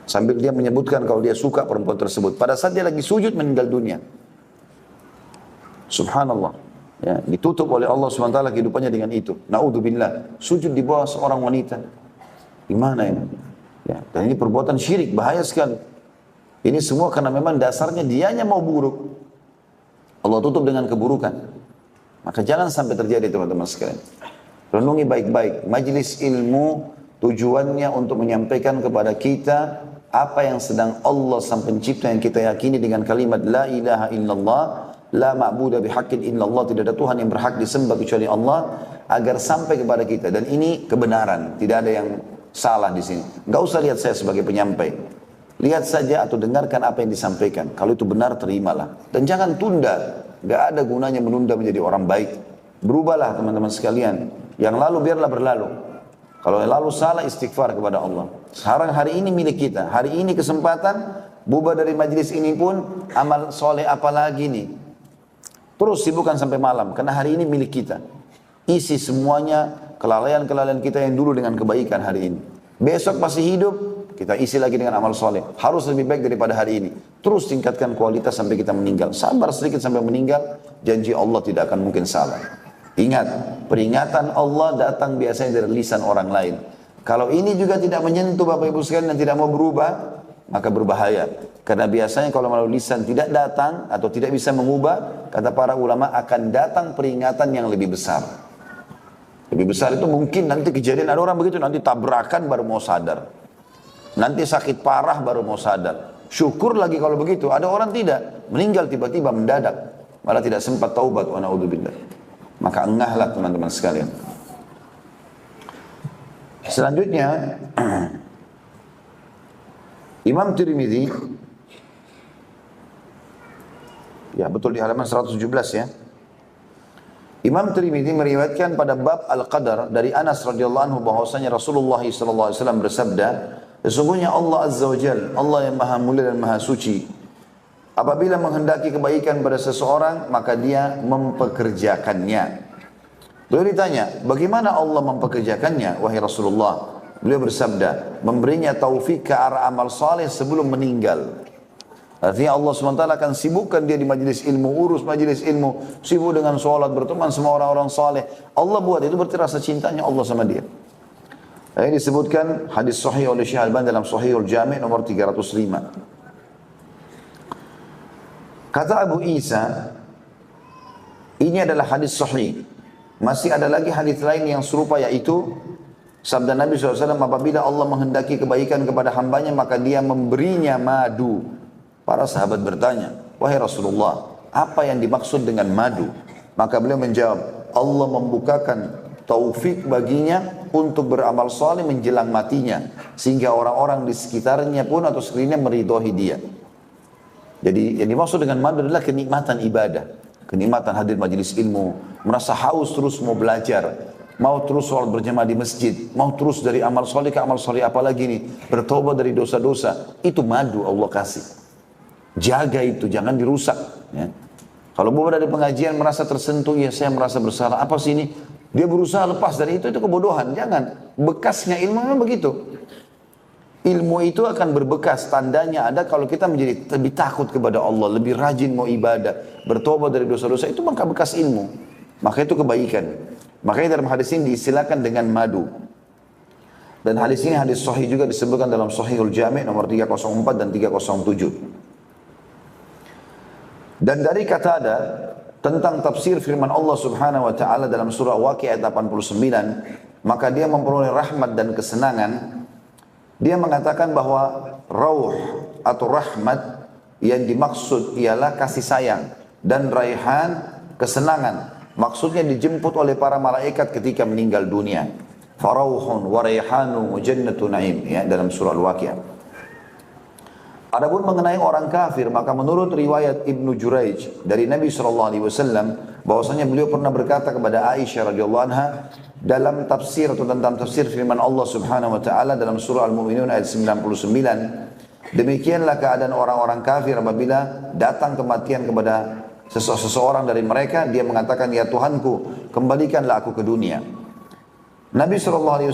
Sambil dia menyebutkan kalau dia suka perempuan tersebut. Pada saat dia lagi sujud meninggal dunia. Subhanallah. Ya, ditutup oleh Allah SWT kehidupannya dengan itu. Na'udzubillah. Sujud di bawah seorang wanita. Gimana ini? Ya, dan ini perbuatan syirik, bahaya sekali. Ini semua karena memang dasarnya dianya mau buruk. Allah tutup dengan keburukan. Maka jangan sampai terjadi teman-teman sekalian. Renungi baik-baik. Majlis ilmu tujuannya untuk menyampaikan kepada kita apa yang sedang Allah sang pencipta yang kita yakini dengan kalimat La ilaha illallah, La ma'budah bihaqqin illallah, tidak ada Tuhan yang berhak disembah kecuali Allah, agar sampai kepada kita. Dan ini kebenaran, tidak ada yang salah di sini. Enggak usah lihat saya sebagai penyampai. Lihat saja atau dengarkan apa yang disampaikan. Kalau itu benar, terimalah. Dan jangan tunda. Gak ada gunanya menunda menjadi orang baik. Berubahlah teman-teman sekalian. Yang lalu biarlah berlalu. Kalau yang lalu salah, istighfar kepada Allah. Sekarang hari ini milik kita. Hari ini kesempatan. Bubar dari majlis ini pun amal soleh apa lagi nih. Terus sibukkan sampai malam. Karena hari ini milik kita. Isi semuanya kelalaian-kelalaian kita yang dulu dengan kebaikan hari ini. Besok masih hidup. Kita isi lagi dengan amal soleh. Harus lebih baik daripada hari ini. Terus tingkatkan kualitas sampai kita meninggal. Sabar sedikit sampai meninggal. Janji Allah tidak akan mungkin salah. Ingat, peringatan Allah datang biasanya dari lisan orang lain. Kalau ini juga tidak menyentuh Bapak Ibu sekalian dan tidak mau berubah, maka berbahaya. Karena biasanya kalau melalui lisan tidak datang atau tidak bisa mengubah, kata para ulama akan datang peringatan yang lebih besar. Lebih besar itu mungkin nanti kejadian ada orang begitu, nanti tabrakan baru mau sadar. Nanti sakit parah baru mau sadar. Syukur lagi kalau begitu. Ada orang tidak. Meninggal tiba-tiba mendadak. Malah tidak sempat taubat. Wa na'udzubillah. Maka engahlah teman-teman sekalian. Selanjutnya. Imam Tirmidzi. Ya betul di halaman 117 ya. Imam Tirmidzi meriwayatkan pada bab Al-Qadar dari Anas radhiyallahu anhu bahwasanya Rasulullah sallallahu alaihi wasallam bersabda, sesungguhnya Allah Azza wa Jalla, Allah yang maha mulia dan maha suci, apabila menghendaki kebaikan pada seseorang, maka dia mempekerjakannya. Beliau ditanya, bagaimana Allah mempekerjakannya, wahai Rasulullah? Beliau bersabda, memberinya taufik ke arah amal saleh sebelum meninggal. Artinya Allah SWT akan sibukkan dia di majlis ilmu, urus majlis ilmu, sibuk dengan sholat, berteman sama orang-orang saleh. Allah buat itu berarti rasa cintanya Allah sama dia. Ini disebutkan hadis sahih oleh Syekh Al-Albani dalam Sahihul Jami' nomor 305. Kata Abu Isa, ini adalah hadis sahih. Masih ada lagi hadis lain yang serupa, yaitu sabda Nabi SAW, apabila Allah menghendaki kebaikan kepada hambanya, maka dia memberinya madu. Para sahabat bertanya, wahai Rasulullah, apa yang dimaksud dengan madu? Maka beliau menjawab, Allah membukakan taufik baginya untuk beramal saleh menjelang matinya, sehingga orang-orang di sekitarnya pun atau sekelilingnya meridhoi dia. Jadi yang dimaksud dengan madu adalah kenikmatan ibadah, kenikmatan hadir majelis ilmu, merasa haus terus mau belajar, mau terus sholat berjamaah di masjid, mau terus dari amal saleh ke amal saleh apalagi nih, bertobat dari dosa-dosa. Itu madu Allah kasih. Jaga itu, jangan dirusak. Ya. Kalau bubar dari pengajian merasa tersentuh, ya saya merasa bersalah. Apa sih ini? Dia berusaha lepas dari itu kebodohan. Jangan. Bekasnya ilmu memang begitu. Ilmu itu akan berbekas. Tandanya ada kalau kita menjadi lebih takut kepada Allah, lebih rajin mau ibadah, bertobat dari dosa-dosa, itu maka bekas ilmu. Maka itu kebaikan. Makanya dalam hadis ini diistilahkan dengan madu. Dan hadis ini hadis sahih juga disebutkan dalam Sahihul Jami' nomor 304 dan 307. Dan dari kata ada tentang tafsir firman Allah Subhanahu wa taala dalam surah Waqiah ayat 89, maka dia memperoleh rahmat dan kesenangan. Dia mengatakan bahwa rauh atau rahmat yang dimaksud ialah kasih sayang dan raihan kesenangan. Maksudnya dijemput oleh para malaikat ketika meninggal dunia. Farauhun wa raihanun wa jannatu na'im, ya, dalam surah Al-Waqiah. Adapun mengenai orang kafir, maka menurut riwayat Ibnu Juraij dari Nabi SAW, bahwasanya beliau pernah berkata kepada Aisyah radhiyallahu anha dalam tafsir atau tentang tafsir firman Allah Subhanahu wa taala dalam surah Al-Mu'minun ayat 99, demikianlah keadaan orang-orang kafir apabila datang kematian kepada seseorang dari mereka, dia mengatakan, ya Tuhanku, kembalikanlah aku ke dunia. Nabi SAW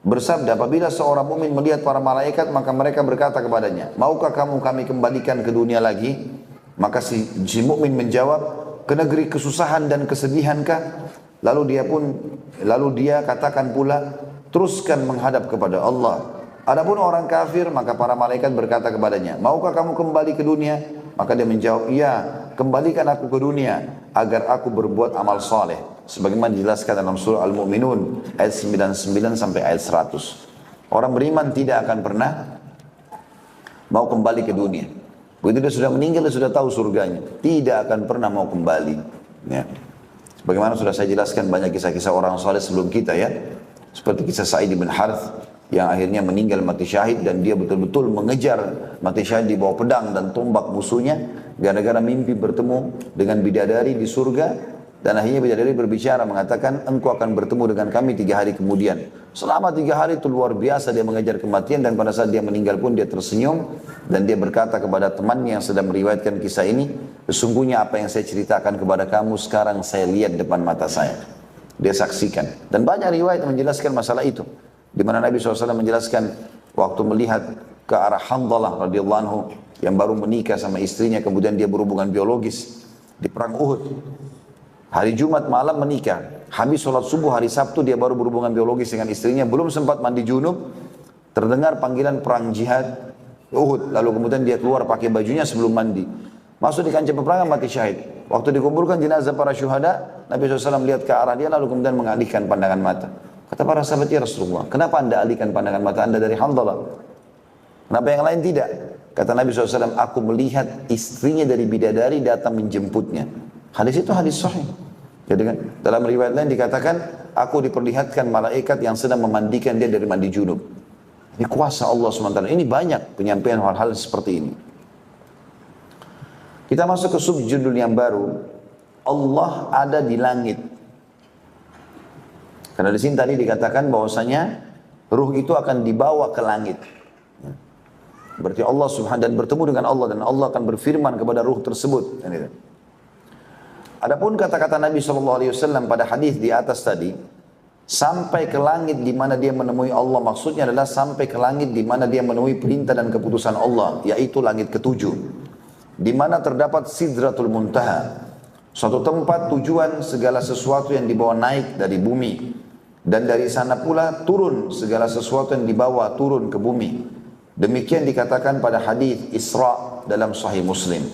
bersabda, apabila seorang mukmin melihat para malaikat, maka mereka berkata kepadanya, maukah kamu kami kembalikan ke dunia lagi? Maka si mukmin menjawab, ke negeri kesusahan dan kesedihankah? Lalu dia katakan pula, teruskan menghadap kepada Allah. Adapun orang kafir, maka para malaikat berkata kepadanya, maukah kamu kembali ke dunia? Maka dia menjawab, iya, kembalikan aku ke dunia agar aku berbuat amal saleh. Sebagaimana dijelaskan dalam surah Al-Mu'minun ayat 99 sampai ayat 100. Orang beriman tidak akan pernah mau kembali ke dunia. Begitu dia sudah meninggal, dia sudah tahu surganya. Tidak akan pernah mau kembali. Ya. Sebagaimana sudah saya jelaskan banyak kisah-kisah orang saleh sebelum kita, ya. Seperti kisah Sa'id bin Harith yang akhirnya meninggal mati syahid, dan dia betul-betul mengejar mati syahid di bawah pedang dan tombak musuhnya gara-gara mimpi bertemu dengan bidadari di surga. Dan akhirnya bidadari berbicara mengatakan, engkau akan bertemu dengan kami 3 hari kemudian. Selama 3 hari itu luar biasa dia mengejar kematian, dan pada saat dia meninggal pun dia tersenyum dan dia berkata kepada temannya yang sedang meriwayatkan kisah ini, sesungguhnya apa yang saya ceritakan kepada kamu sekarang saya lihat depan mata saya. Dia saksikan. Dan banyak riwayat menjelaskan masalah itu, di mana Nabi SAW menjelaskan waktu melihat ke arah Hanzalah radhiyallahu anhu yang baru menikah sama istrinya, kemudian dia berhubungan biologis di perang Uhud. Hari Jumat malam menikah, habis sholat subuh hari Sabtu dia baru berhubungan biologis dengan istrinya, belum sempat mandi junub, terdengar panggilan perang jihad Uhud, lalu kemudian dia keluar pakai bajunya sebelum mandi, masuk di kancah peperangan, mati syahid. Waktu dikuburkan jenazah para syuhada, Nabi SAW melihat ke arah dia, lalu kemudian mengalihkan pandangan mata. Kata para sahabat, ya Rasulullah, kenapa anda alihkan pandangan mata anda dari Hanzalah? Kenapa yang lain tidak? Kata Nabi SAW, aku melihat istrinya dari bidadari datang menjemputnya. Hadis itu hadis sahih. Jadi kan dalam riwayat lain dikatakan, aku diperlihatkan malaikat yang sedang memandikan dia dari mandi junub. Ini kuasa Allah SWT. Ini banyak penyampaian hal-hal seperti ini. Kita masuk ke subjudul yang baru. Allah ada di langit. Karena di sini tadi dikatakan bahwasanya ruh itu akan dibawa ke langit. Berarti Allah Subhanahu dan bertemu dengan Allah, dan Allah akan berfirman kepada ruh tersebut. Adapun kata-kata Nabi SAW pada hadis di atas tadi, sampai ke langit di mana dia menemui Allah, maksudnya adalah sampai ke langit di mana dia menemui perintah dan keputusan Allah, yaitu langit ketujuh, di mana terdapat Sidratul Muntaha, suatu tempat tujuan segala sesuatu yang dibawa naik dari bumi, dan dari sana pula turun segala sesuatu yang dibawa turun ke bumi. Demikian dikatakan pada hadis Isra dalam Sahih Muslim.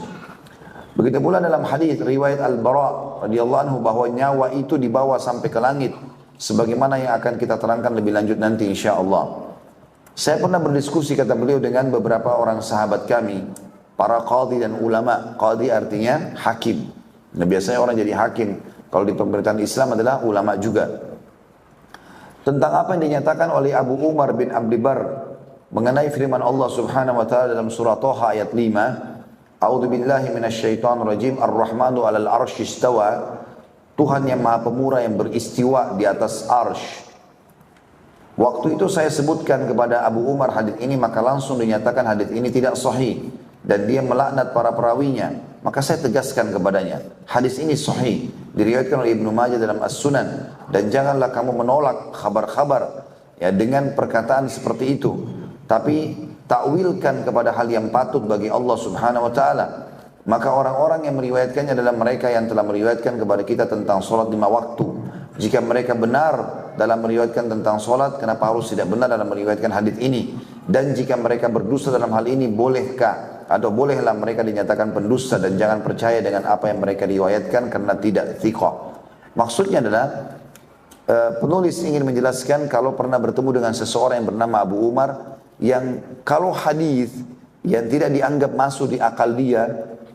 Begitu pula dalam hadis riwayat Al-Bara radhiyallahu anhu bahwa nyawa itu dibawa sampai ke langit, sebagaimana yang akan kita terangkan lebih lanjut nanti insyaallah. Saya pernah berdiskusi, kata beliau, dengan beberapa orang sahabat kami, para qadhi dan ulama. Qadhi artinya hakim. Nah, biasanya orang jadi hakim kalau di pemerintahan Islam adalah ulama juga. Tentang apa yang dinyatakan oleh Abu Umar bin Abdi Bar mengenai firman Allah Subhanahu wa taala dalam surah Thaha ayat 5, A'udzu billahi minasyaitonir rajim, Ar-Rahmanu 'alal 'arsy istawa. Tuhan yang Maha Pemurah yang beristiwa di atas arsy. Waktu itu saya sebutkan kepada Abu Umar hadis ini, maka langsung dinyatakan hadis ini tidak sahih dan dia melaknat para perawinya. Maka saya tegaskan kepadanya, hadis ini sahih, diriwayatkan oleh Ibnu Majah dalam As-Sunan, dan janganlah kamu menolak kabar-kabar ya dengan perkataan seperti itu, tapi takwilkan kepada hal yang patut bagi Allah Subhanahu wa taala. Maka orang-orang yang meriwayatkannya adalah mereka yang telah meriwayatkan kepada kita tentang salat 5 waktu, Jika mereka benar dalam meriwayatkan tentang solat, kenapa harus tidak benar dalam meriwayatkan hadis ini? Dan jika mereka berdusta dalam hal ini, bolehkah atau bolehlah mereka dinyatakan pendusta dan jangan percaya dengan apa yang mereka riwayatkan karena tidak thiqah. Maksudnya adalah penulis ingin menjelaskan kalau pernah bertemu dengan seseorang yang bernama Abu Umar, yang kalau hadis yang tidak dianggap masuk di akal dia,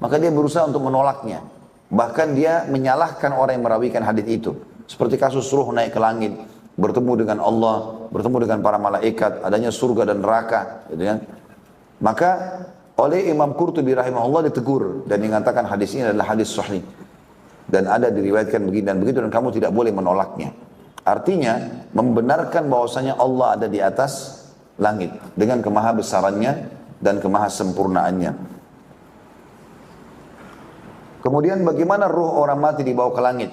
maka dia berusaha untuk menolaknya. Bahkan dia menyalahkan orang yang merawikan hadis itu. Seperti kasus ruh naik ke langit, bertemu dengan Allah, bertemu dengan para malaikat, adanya surga dan neraka, gitu kan? Maka oleh Imam Qurtubi rahimahullah ditegur dan mengatakan hadis ini adalah hadis sahih dan ada diriwayatkan begini dan begitu dan kamu tidak boleh menolaknya. Artinya membenarkan bahwasanya Allah ada di atas langit dengan kemahabesarannya dan kemahasempurnaannya. Kemudian bagaimana ruh orang mati dibawa ke langit?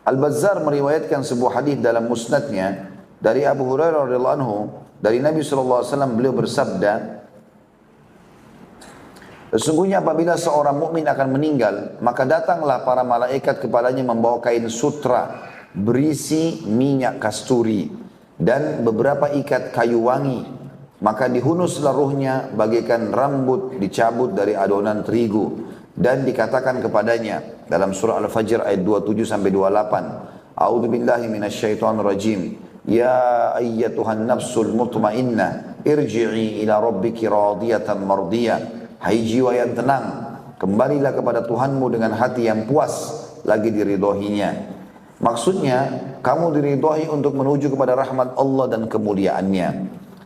Al-Bazzar meriwayatkan sebuah hadis dalam musnadnya dari Abu Hurairah radhiyallahu anhu dari Nabi SAW. Beliau bersabda, sesungguhnya apabila seorang mukmin akan meninggal, maka datanglah para malaikat kepadanya membawa kain sutra berisi minyak kasturi dan beberapa ikat kayu wangi. Maka dihunuslah ruhnya bagaikan rambut dicabut dari adonan terigu. Dan dikatakan kepadanya dalam surah Al-Fajr ayat 27-28, A'udzu billahi minasyaitonir rajim. Ya ayyatuhan nafsul mutmainnah, irji'i ila rabbiki radiyatan mardiyah. Hai jiwa yang tenang, kembalilah kepada Tuhanmu dengan hati yang puas lagi diridhoinya. Maksudnya, kamu diridhoi untuk menuju kepada rahmat Allah dan kemuliaannya.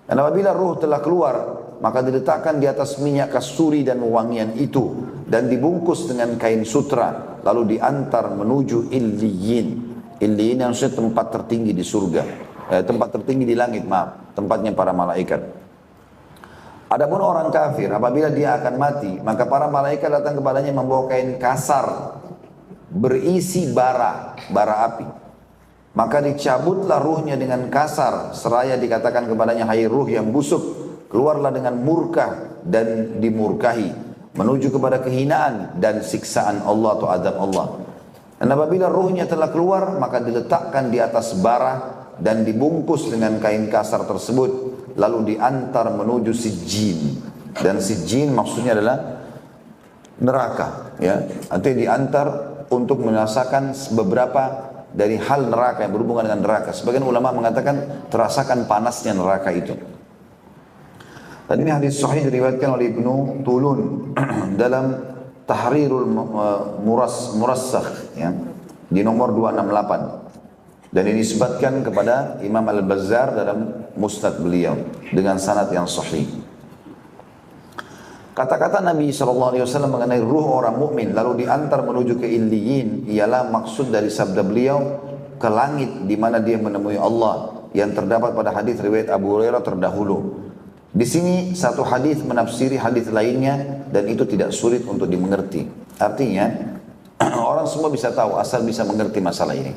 Dan apabila ruh telah keluar, maka diletakkan di atas minyak kasturi dan wangian itu dan dibungkus dengan kain sutra lalu diantar menuju Illiyin. Illiyin yang maksudnya tempat tertinggi di surga, tempat tertinggi di langit, tempatnya para malaikat. Adapun orang kafir apabila dia akan mati, maka para malaikat datang kepadanya membawa kain kasar berisi bara api. Maka dicabutlah ruhnya dengan kasar seraya dikatakan kepadanya, hai ruh yang busuk, keluarlah dengan murka dan dimurkahi menuju kepada kehinaan dan siksaan Allah atau azab Allah. Dan apabila ruhnya telah keluar, maka diletakkan di atas bara dan dibungkus dengan kain kasar tersebut lalu diantar menuju Sijjin. Dan Sijjin maksudnya adalah neraka, ya. Nanti diantar untuk merasakan beberapa dari hal neraka yang berhubungan dengan neraka. Sebagian ulama mengatakan terasakan panasnya neraka itu. Dan ini hadis sahih diriwayatkan oleh Ibnu Tulun dalam Tahrirul Murassakh, ya, di nomor 268. Dan ini disebutkan kepada Imam Al-Bazzar dalam Musnad beliau dengan sanad yang sahih. Kata-kata Nabi SAW mengenai ruh orang mukmin lalu diantar menuju ke Illiyin ialah maksud dari sabda beliau ke langit di mana dia menemui Allah yang terdapat pada hadis riwayat Abu Hurairah terdahulu. Di sini satu hadis menafsiri hadis lainnya dan itu tidak sulit untuk dimengerti. Artinya orang semua bisa tahu asal bisa mengerti masalah ini.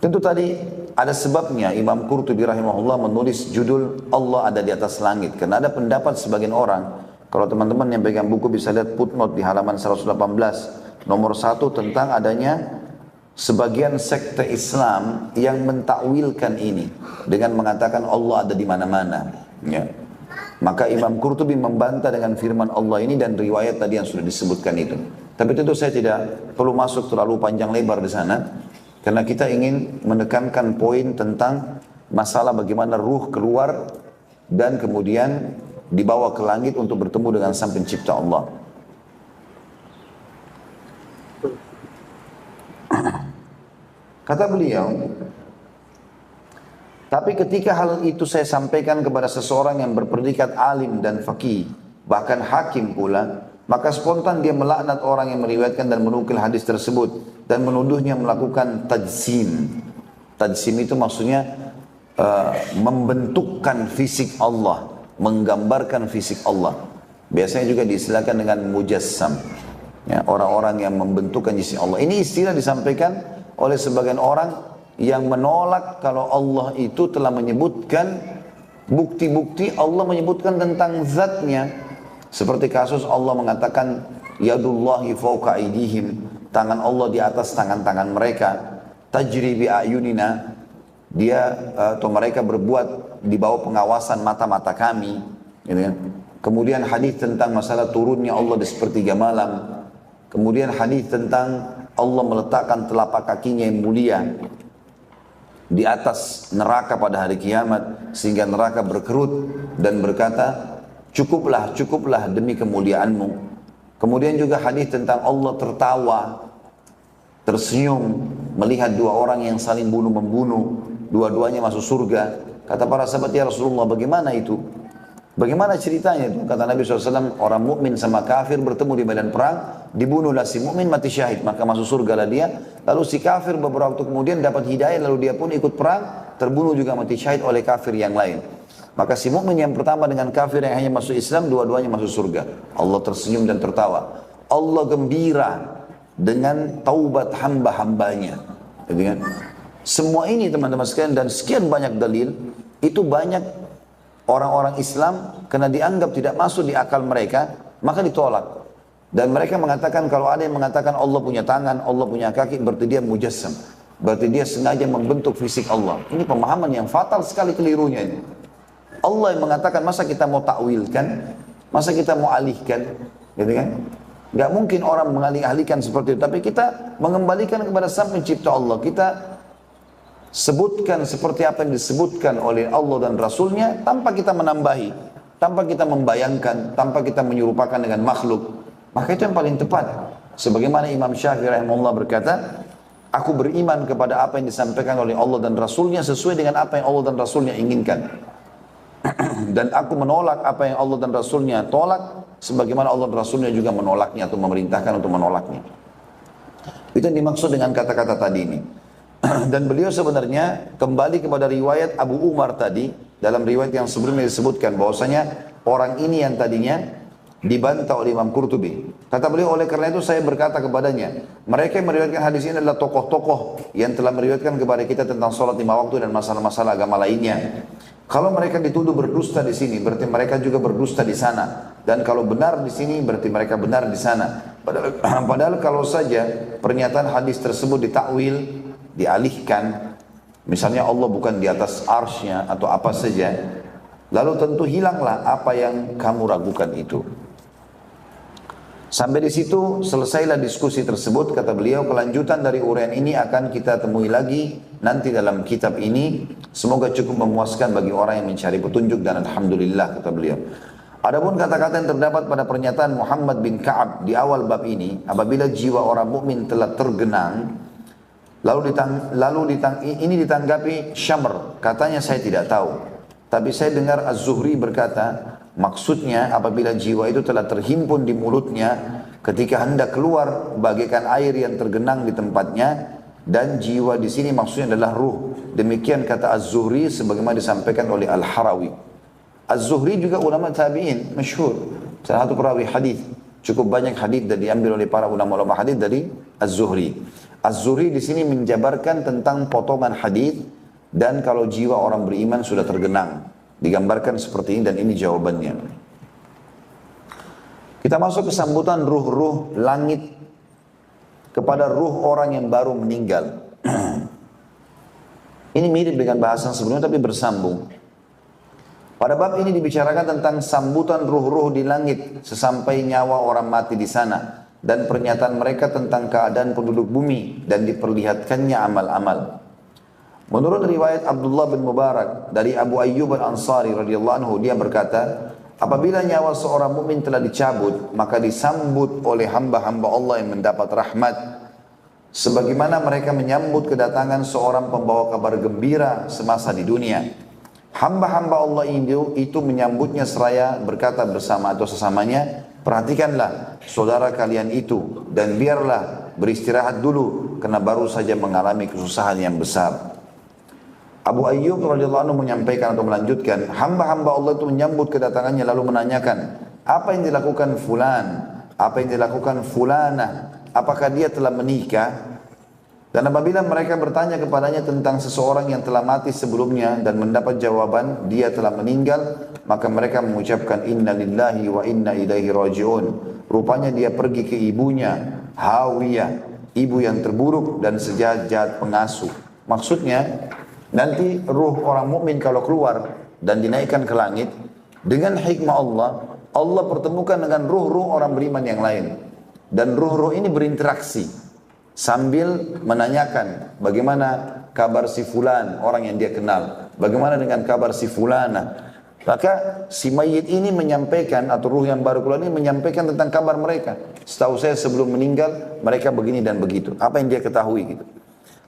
Tentu tadi ada sebabnya Imam Qurtubi rahimahullah menulis judul Allah ada di atas langit. Karena ada pendapat sebagian orang, kalau teman-teman yang pegang buku bisa lihat footnote di halaman 118, nomor 1 tentang adanya sebagian sekte Islam yang mentakwilkan ini dengan mengatakan Allah ada di mana-mana, ya. Maka Imam Qurtubi membantah dengan firman Allah ini dan riwayat tadi yang sudah disebutkan itu. Tapi tentu saya tidak perlu masuk terlalu panjang lebar di sana, karena kita ingin menekankan poin tentang masalah bagaimana ruh keluar dan kemudian dibawa ke langit untuk bertemu dengan Sang Pencipta Allah. Kata beliau, tapi ketika hal itu saya sampaikan kepada seseorang yang berpredikat alim dan faqih, bahkan hakim pula, maka spontan dia melaknat orang yang meriwayatkan dan menukil hadis tersebut dan menuduhnya melakukan tajsim. Tajsim itu maksudnya membentukkan fisik Allah, menggambarkan fisik Allah. Biasanya juga diistilahkan dengan mujassam, ya, orang-orang yang membentukkan fisik Allah. Ini istilah disampaikan oleh sebagian orang yang menolak kalau Allah itu telah menyebutkan bukti-bukti Allah menyebutkan tentang zatnya. Seperti kasus Allah mengatakan yadullahi fawqa aydihim, tangan Allah di atas tangan-tangan mereka. tajri bi ayunina, dia atau mereka berbuat di bawah pengawasan mata-mata kami, gitu kan. Kemudian hadis tentang masalah turunnya Allah di sepertiga malam. Kemudian hadis tentang Allah meletakkan telapak kakinya yang mulia di atas neraka pada hari kiamat sehingga neraka berkerut dan berkata, cukuplah, cukuplah demi kemuliaanmu. Kemudian juga hadis tentang Allah tertawa, tersenyum melihat dua orang yang saling bunuh-membunuh, dua-duanya masuk surga. Kata para sahabat, ya Rasulullah, bagaimana itu? Bagaimana ceritanya itu? Kata Nabi SAW, orang mukmin sama kafir bertemu di medan perang, dibunuhlah si mukmin, mati syahid, maka masuk surga lah dia. Lalu si kafir beberapa waktu kemudian dapat hidayah, lalu dia pun ikut perang, terbunuh juga mati syahid oleh kafir yang lain. Maka si mukmin yang pertama dengan kafir yang hanya masuk Islam, dua-duanya masuk surga. Allah tersenyum dan tertawa. Allah gembira dengan taubat hamba-hambanya. Gitu kan? Semua ini teman-teman sekalian dan sekian banyak dalil, itu banyak orang-orang Islam karena dianggap tidak masuk di akal mereka, maka ditolak. Dan mereka mengatakan, kalau ada yang mengatakan Allah punya tangan, Allah punya kaki, berarti dia mujassam. Berarti dia sengaja membentuk fisik Allah. Ini pemahaman yang fatal sekali, kelirunya ini. Allah yang mengatakan, masa kita mau takwilkan? Masa kita mau alihkan? Gitu kan? Gak mungkin orang mengalih-alihkan seperti itu. Tapi kita mengembalikan kepada Sang Pencipta Allah. Kita sebutkan seperti apa yang disebutkan oleh Allah dan Rasulnya tanpa kita menambahi, tanpa kita membayangkan, tanpa kita menyerupakan dengan makhluk. Maka itu yang paling tepat. Sebagaimana Imam Syafi'i rahimahullah berkata, aku beriman kepada apa yang disampaikan oleh Allah dan Rasulnya sesuai dengan apa yang Allah dan Rasulnya inginkan. Dan aku menolak apa yang Allah dan Rasulnya tolak, sebagaimana Allah dan Rasulnya juga menolaknya atau memerintahkan untuk menolaknya. Itu yang dimaksud dengan kata-kata tadi ini. Dan beliau sebenarnya kembali kepada riwayat Abu Umar tadi, dalam riwayat yang sebelumnya disebutkan bahwasanya orang ini yang tadinya dibantah oleh Imam Qurtubi. Kata beliau, oleh karena itu saya berkata kepadanya, mereka yang meriwayatkan hadis ini adalah tokoh-tokoh yang telah meriwayatkan kepada kita tentang sholat 5 waktu dan masalah-masalah agama lainnya. Kalau mereka dituduh berdusta di sini, berarti mereka juga berdusta di sana. Dan kalau benar di sini, berarti mereka benar di sana. Padahal kalau saja pernyataan hadis tersebut ditakwil, dialihkan, misalnya Allah bukan di atas arsy-Nya atau apa saja, lalu tentu hilanglah apa yang kamu ragukan itu. Sampai di situ selesailah diskusi tersebut. Kata beliau, kelanjutan dari uraian ini akan kita temui lagi nanti dalam kitab ini. Semoga cukup memuaskan bagi orang yang mencari petunjuk, dan alhamdulillah, kata beliau. Adapun kata-kata yang terdapat pada pernyataan Muhammad bin Ka'ab di awal bab ini, apabila jiwa orang mukmin telah tergenang, ini ditanggapi Syamr, katanya saya tidak tahu. Tapi saya dengar Az-Zuhri berkata, maksudnya apabila jiwa itu telah terhimpun di mulutnya ketika hendak keluar bagaikan air yang tergenang di tempatnya, dan jiwa di sini maksudnya adalah ruh. Demikian kata Az-Zuhri sebagaimana disampaikan oleh Al-Harawi. Az-Zuhri juga ulama tabi'in masyhur, salah satu perawi hadis. Cukup banyak hadis dan diambil oleh para ulama-ulama hadis dari Az-Zuhri. Az-Zuhri di sini menjabarkan tentang potongan hadis, dan kalau jiwa orang beriman sudah tergenang, digambarkan seperti ini, dan ini jawabannya. Kita masuk ke sambutan ruh-ruh langit kepada ruh orang yang baru meninggal. Ini mirip dengan bahasan sebelumnya tapi bersambung. Pada bab ini dibicarakan tentang sambutan ruh-ruh di langit sesampai nyawa orang mati di sana, dan pernyataan mereka tentang keadaan penduduk bumi, dan diperlihatkannya amal-amal. Menurut riwayat Abdullah bin Mubarak dari Abu Ayyub al-Ansari radhiyallahu anhu, dia berkata, apabila nyawa seorang mukmin telah dicabut, maka disambut oleh hamba-hamba Allah yang mendapat rahmat, sebagaimana mereka menyambut kedatangan seorang pembawa kabar gembira semasa di dunia. Hamba-hamba Allah itu menyambutnya seraya berkata bersama atau sesamanya, perhatikanlah saudara kalian itu, dan biarlah beristirahat dulu karena baru saja mengalami kesusahan yang besar. Abu Ayyub radhiyallahu anhu menyampaikan atau melanjutkan, hamba-hamba Allah itu menyambut kedatangannya lalu menanyakan, apa yang dilakukan fulan? Apa yang dilakukan fulana? Apakah dia telah menikah? Dan apabila mereka bertanya kepadanya tentang seseorang yang telah mati sebelumnya dan mendapat jawaban dia telah meninggal, maka mereka mengucapkan inna lillahi wa inna ilaihi raji'un. Rupanya dia pergi ke ibunya, Hawiyah, ibu yang terburuk dan sejahat-jahat pengasuh. Maksudnya, nanti ruh orang mukmin kalau keluar dan dinaikkan ke langit, dengan hikmah Allah, Allah pertemukan dengan ruh-ruh orang beriman yang lain. Dan ruh-ruh ini berinteraksi sambil menanyakan bagaimana kabar si fulan, orang yang dia kenal. Bagaimana dengan kabar si fulana. Maka si mayit ini menyampaikan, atau ruh yang baru keluar ini menyampaikan tentang kabar mereka. Setahu saya sebelum meninggal, mereka begini dan begitu. Apa yang dia ketahui gitu.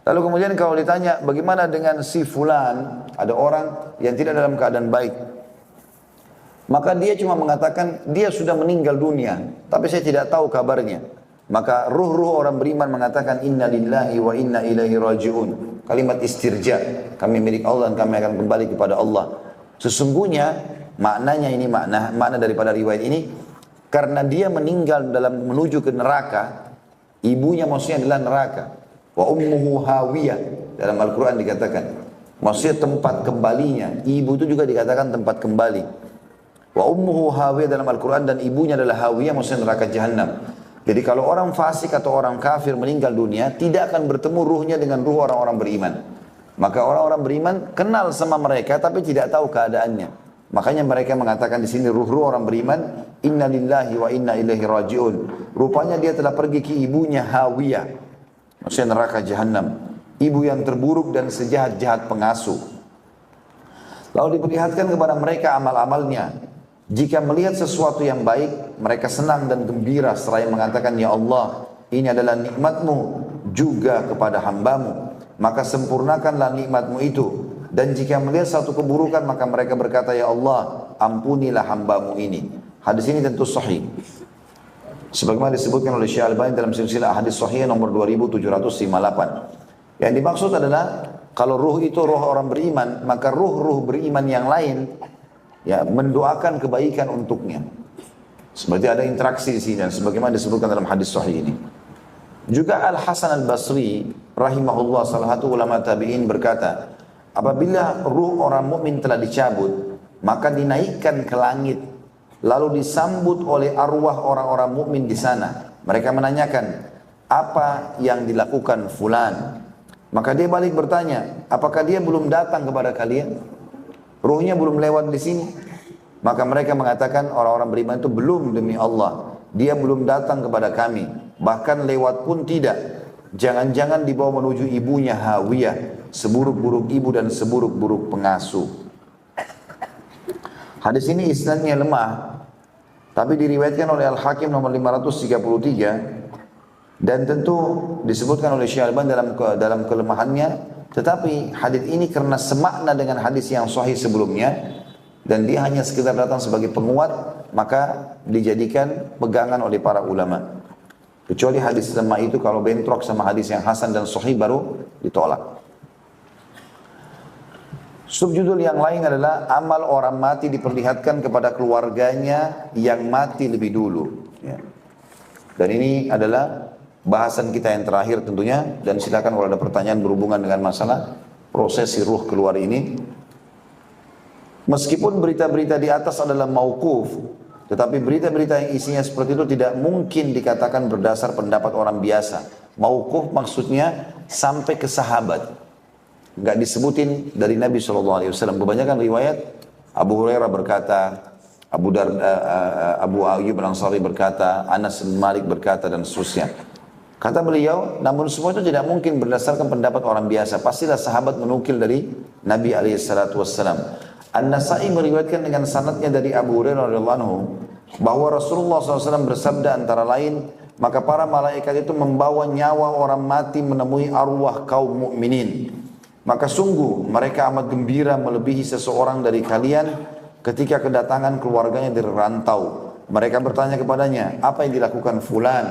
Lalu kemudian kalau ditanya, bagaimana dengan si fulan, ada orang yang tidak dalam keadaan baik. Maka dia cuma mengatakan, dia sudah meninggal dunia, tapi saya tidak tahu kabarnya. Maka ruh-ruh orang beriman mengatakan, inna lillahi wa inna ilaihi raji'un. Kalimat istirja, kami milik Allah dan kami akan kembali kepada Allah. Sesungguhnya maknanya ini, makna daripada riwayat ini, karena dia meninggal dalam menuju ke neraka, ibunya maksudnya adalah neraka. Wa ummuhu hawiyah, dalam Al-Quran dikatakan, maksudnya tempat kembalinya. Ibu itu juga dikatakan tempat kembali. Wa ummuhu hawiyah dalam Al-Quran, dan ibunya adalah hawiyah, maksudnya neraka jahanam. Jadi kalau orang fasik atau orang kafir meninggal dunia, tidak akan bertemu ruhnya dengan ruh orang-orang beriman. Maka orang-orang beriman kenal sama mereka tapi tidak tahu keadaannya. Makanya mereka mengatakan di sini ruh-ruh orang beriman, inna lillahi wa inna ilaihi raji'un. Rupanya dia telah pergi ke ibunya hawiyah, maksudnya neraka jahanam. Ibu yang terburuk dan sejahat-jahat pengasuh. Lalu diperlihatkan kepada mereka amal-amalnya. Jika melihat sesuatu yang baik, mereka senang dan gembira seraya mengatakan, ya Allah, ini adalah nikmatmu juga kepada hambamu. Maka sempurnakanlah nikmatmu itu. Dan jika melihat satu keburukan, maka mereka berkata, ya Allah, ampunilah hambamu ini. Hadis ini tentu sahih. Sebagaimana disebutkan oleh Syekh Al-Albani dalam silsilah hadis sahih nomor 2758. Yang dimaksud adalah, kalau ruh itu ruh orang beriman, maka ruh-ruh beriman yang lain ya mendoakan kebaikan untuknya. Seperti ada interaksi di sini, dan sebagaimana disebutkan dalam hadis sahih ini. Juga Al-Hasan Al-Basri rahimahullah, salah satu ulama tabi'in, berkata, apabila ruh orang mukmin telah dicabut, maka dinaikkan ke langit, lalu disambut oleh arwah orang-orang mukmin di sana. Mereka menanyakan, apa yang dilakukan fulan? Maka dia balik bertanya, apakah dia belum datang kepada kalian? Ruhnya belum lewat di sini? Maka mereka mengatakan, orang-orang beriman itu belum, demi Allah, dia belum datang kepada kami, bahkan lewat pun tidak. Jangan-jangan dibawa menuju ibunya hawiyah, seburuk-buruk ibu dan seburuk-buruk pengasuh. Hadis ini isnadnya lemah, tapi diriwayatkan oleh Al-Hakim nomor 533, dan tentu disebutkan oleh Syekh Al-Albani dalam kelemahannya. Tetapi hadis ini karena semakna dengan hadis yang sahih sebelumnya, dan dia hanya sekedar datang sebagai penguat, maka dijadikan pegangan oleh para ulama. Kecuali hadis lemah itu kalau bentrok sama hadis yang hasan dan sahih baru ditolak. Subjudul yang lain adalah amal orang mati diperlihatkan kepada keluarganya yang mati lebih dulu. Ya. Dan ini adalah bahasan kita yang terakhir tentunya, dan silakan kalau ada pertanyaan berhubungan dengan masalah prosesi ruh keluar ini. Meskipun berita-berita di atas adalah mauquf, tetapi berita-berita yang isinya seperti itu tidak mungkin dikatakan berdasar pendapat orang biasa. Mauquf maksudnya sampai ke sahabat, nggak disebutin dari Nabi SAW. Kebanyakan riwayat Abu Hurairah berkata, Abu Ayyub Al-Ansari berkata, Anas bin Malik berkata, dan seterusnya. Kata beliau, namun semua itu tidak mungkin berdasarkan pendapat orang biasa. Pastilah sahabat menukil dari Nabi SAW. An-Nasai meriwayatkan dengan sanadnya dari Abu Hurairah radhiyallahu anhu bahwa Rasulullah SAW bersabda antara lain, maka para malaikat itu membawa nyawa orang mati menemui arwah kaum mukminin. Maka sungguh mereka amat gembira melebihi seseorang dari kalian ketika kedatangan keluarganya dari rantau. Mereka bertanya kepadanya, apa yang dilakukan fulan?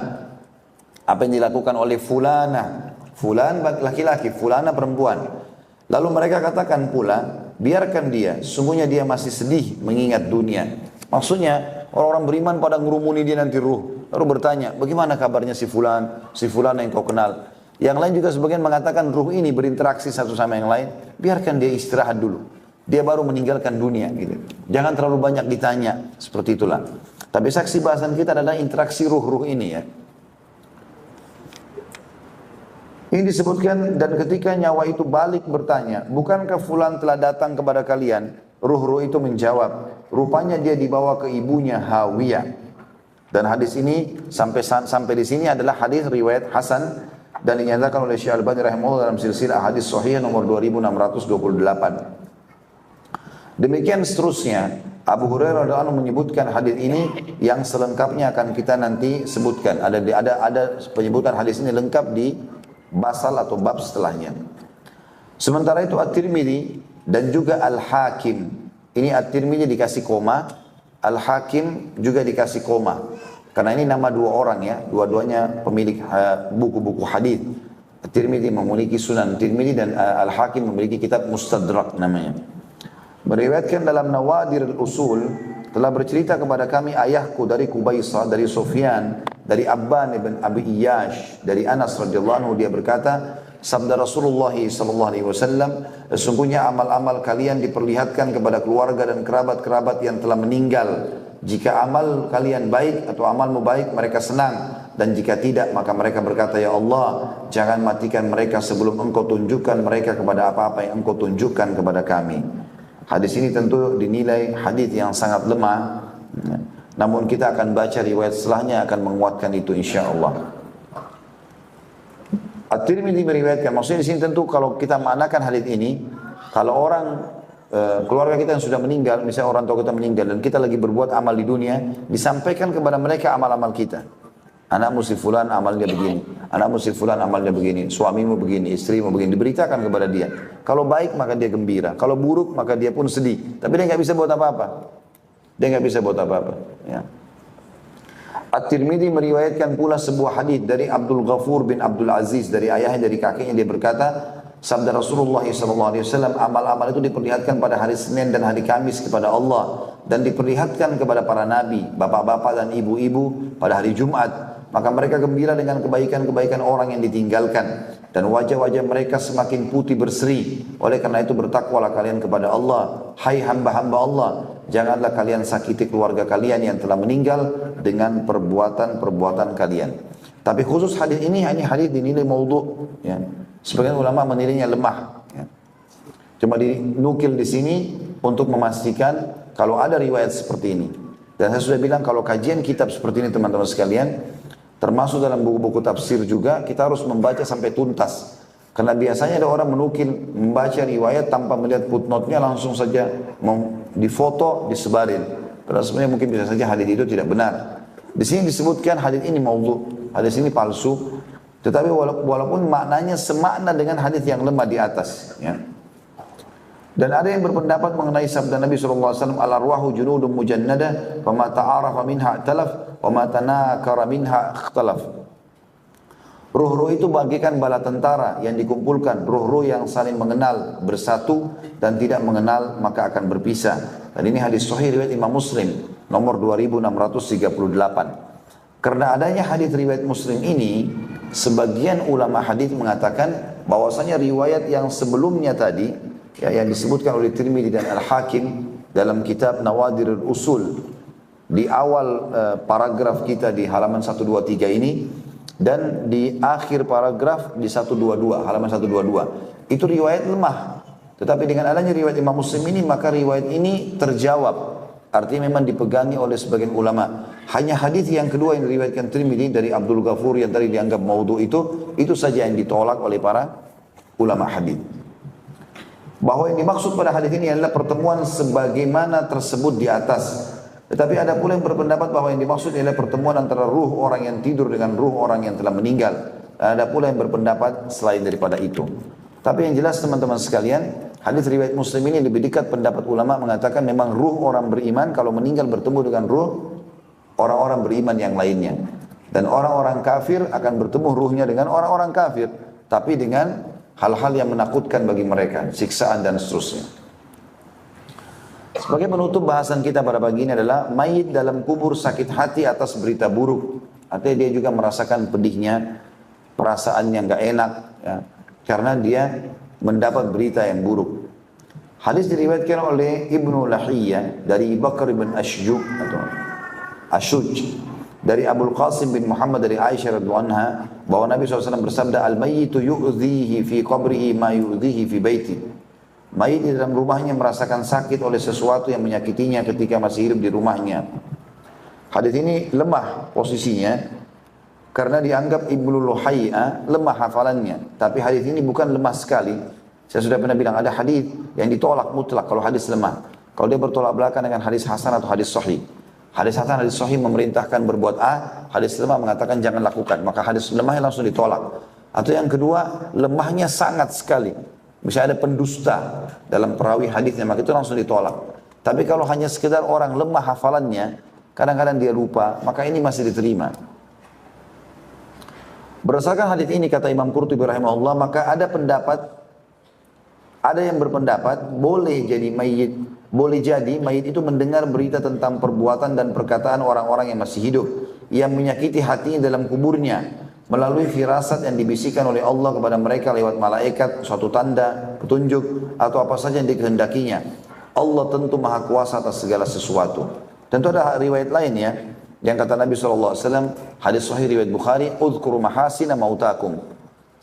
Apa yang dilakukan oleh fulana? Fulan laki-laki, fulana perempuan. Lalu mereka katakan pula, biarkan dia, sungguhnya dia masih sedih mengingat dunia. Maksudnya orang-orang beriman pada ngurumuni dia nanti ruh. Lalu bertanya, bagaimana kabarnya si fulan yang kau kenal? Yang lain juga sebagian mengatakan ruh ini berinteraksi satu sama yang lain. Biarkan dia istirahat dulu. Dia baru meninggalkan dunia gitu. Jangan terlalu banyak ditanya, seperti itulah. Tapi saksi bahasan kita adalah interaksi ruh-ruh ini ya. Ini disebutkan, dan ketika nyawa itu balik bertanya, bukankah fulan telah datang kepada kalian? Ruh-ruh itu menjawab, rupanya dia dibawa ke ibunya Hawiyah. Dan hadis ini sampai di sini adalah hadis riwayat Hasan dan dinyatakan oleh Syekh Al-Albani rahimahullah dalam silsilah hadis sahih nomor 2628. Demikian seterusnya. Abu Hurairah radhiyallahu anhu menyebutkan hadis ini yang selengkapnya akan kita nanti sebutkan. Ada penyebutan hadis ini lengkap di basal atau bab setelahnya. Sementara itu At-Tirmidzi dan juga Al-Hakim. Ini At-Tirmidzi dikasih koma, Al-Hakim juga dikasih koma. Karena ini nama dua orang ya, dua-duanya pemilik buku-buku hadis. At-Tirmidzi memiliki Sunan Tirmidzi dan Al-Hakim memiliki kitab Mustadrak namanya. Meriwayatkan dalam Nawadir al-Usul, telah bercerita kepada kami ayahku dari Qubaisah, dari Sufyan, dari Abban ibn Abi Iyash, dari Anas radhiyallahu anhu, dia berkata, sabda Rasulullah sallallahu alaihi wasallam, sesungguhnya amal-amal kalian diperlihatkan kepada keluarga dan kerabat-kerabat yang telah meninggal. Jika amal kalian baik atau amalmu baik, mereka senang, dan jika tidak, maka mereka berkata, ya Allah, jangan matikan mereka sebelum engkau tunjukkan mereka kepada apa-apa yang engkau tunjukkan kepada kami. Hadis ini tentu dinilai hadis yang sangat lemah, namun kita akan baca riwayat setelahnya akan menguatkan itu insyaallah. At-Tirmidzi meriwayatkan, maksudnya di sini tentu kalau kita maknakan hadis ini, kalau orang keluarga kita yang sudah meninggal, misalnya orang tua kita meninggal dan kita lagi berbuat amal di dunia, disampaikan kepada mereka amal-amal kita. Anakmu si fulan amalnya begini, anakmu si fulan amalnya begini, suamimu begini, istrimu begini, diberitakan kepada dia. Kalau baik maka dia gembira, kalau buruk maka dia pun sedih. Tapi dia nggak bisa buat apa-apa. Dia nggak bisa buat apa-apa. Ya. At-Tirmidzi meriwayatkan pula sebuah hadis dari Abdul Ghafur bin Abdul Aziz, dari ayahnya, dari kakeknya, dia berkata, sabda Rasulullah SAW, amal-amal itu diperlihatkan pada hari Senin dan hari Kamis kepada Allah, dan diperlihatkan kepada para nabi, bapak-bapak dan ibu-ibu pada hari Jumat. Maka mereka gembira dengan kebaikan-kebaikan orang yang ditinggalkan, dan wajah-wajah mereka semakin putih berseri. Oleh karena itu bertakwalah kalian kepada Allah. Hai hamba-hamba Allah, janganlah kalian sakiti keluarga kalian yang telah meninggal dengan perbuatan-perbuatan kalian. Tapi khusus hadis ini, hanya hadis dinilai maudhu. Ya. Sebagian ulama menilainya lemah. Ya. Cuma dinukil di sini untuk memastikan kalau ada riwayat seperti ini. Dan saya sudah bilang kalau kajian kitab seperti ini teman-teman sekalian, termasuk dalam buku-buku tafsir juga, kita harus membaca sampai tuntas. Karena biasanya ada orang menukil, membaca riwayat tanpa melihat footnote-nya, langsung saja difoto, disebarin. Padahal sebenarnya mungkin bisa saja hadis itu tidak benar. Di sini disebutkan hadis ini maudhu, hadis ini palsu. Tetapi walaupun maknanya semakna dengan hadis yang lemah di atas. Ya. Dan ada yang berpendapat mengenai sabda Nabi SAW, al-arwahu junudun mujannada, wa ma ta'arafa minha talaf, wa ma tanakara minha ikhtalaf. Ruh-ruh itu bagikan bala tentara yang dikumpulkan, ruh-ruh yang saling mengenal, bersatu, dan tidak mengenal maka akan berpisah. Dan ini hadis sahih riwayat Imam Muslim, nomor 2638. Karena adanya hadis riwayat Muslim ini, sebagian ulama hadis mengatakan bahwasanya riwayat yang sebelumnya tadi, ya, yang disebutkan oleh Tirmidzi dan Al-Hakim dalam kitab Nawadir al-Usul di awal paragraf kita di halaman 123 ini, dan di akhir paragraf di 122, halaman 122, itu riwayat lemah. Tetapi dengan adanya riwayat Imam Muslim ini, maka riwayat ini terjawab. Artinya memang dipegangi oleh sebagian ulama. Hanya hadis yang kedua yang diriwayatkan Tirmidzi dari Abdul Ghafur yang tadi dianggap maudhu itu saja yang ditolak oleh para ulama hadis. Bahwa yang dimaksud pada hadis ini adalah pertemuan sebagaimana tersebut di atas. Tetapi ada pula yang berpendapat bahwa yang dimaksud adalah pertemuan antara ruh orang yang tidur dengan ruh orang yang telah meninggal. Dan ada pula yang berpendapat selain daripada itu. Tapi yang jelas teman-teman sekalian, hadis riwayat Muslim ini lebih dekat pendapat ulama mengatakan memang ruh orang beriman kalau meninggal bertemu dengan ruh orang-orang beriman yang lainnya. Dan orang-orang kafir akan bertemu ruhnya dengan orang-orang kafir, tapi dengan hal-hal yang menakutkan bagi mereka, siksaan dan seterusnya. Sebagai penutup bahasan kita pada pagi ini adalah mayit dalam kubur sakit hati atas berita buruk. Artinya dia juga merasakan pedihnya, perasaan yang gak enak, ya, karena dia mendapat berita yang buruk. Hadis diriwayatkan oleh Ibnu Lahiyah dari Bakar bin Ashjuj atau Ashuj dari Abul Qasim bin Muhammad dari Aisyah radhiyallahu anha bahwa Nabi SAW bersabda, al-mayyitu yu'dhihi fi qabrihi ma yu'dhihi fi baiti. Mayit di dalam rumahnya merasakan sakit oleh sesuatu yang menyakitinya ketika masih hidup di rumahnya. Hadis ini lemah posisinya karena dianggap Ibnu Luhai'ah lemah hafalannya. Tapi hadis ini bukan lemah sekali. Saya sudah pernah bilang ada hadis yang ditolak mutlak kalau hadis lemah. Kalau dia bertolak belakang dengan hadis hasan atau hadis sahih. Hadis hasan, hadis sahih memerintahkan berbuat A, hadis lemah mengatakan jangan lakukan. Maka hadis lemahnya langsung ditolak. Atau yang kedua, lemahnya sangat sekali. Bisa ada pendusta dalam perawi hadisnya, maka itu langsung ditolak. Tapi kalau hanya sekedar orang lemah hafalannya, kadang-kadang dia lupa, maka ini masih diterima. Berdasarkan hadis ini kata Imam Qurtubi rahimahullah, maka ada yang berpendapat boleh jadi mayit itu mendengar berita tentang perbuatan dan perkataan orang-orang yang masih hidup, yang menyakiti hatinya dalam kuburnya, melalui firasat yang dibisikkan oleh Allah kepada mereka lewat malaikat, suatu tanda, petunjuk, atau apa saja yang dikehendakinya. Allah tentu maha kuasa atas segala sesuatu. Tentu ada riwayat lain ya, yang kata Nabi SAW, hadis sahih riwayat Bukhari, udhkuru mahasina mautakum.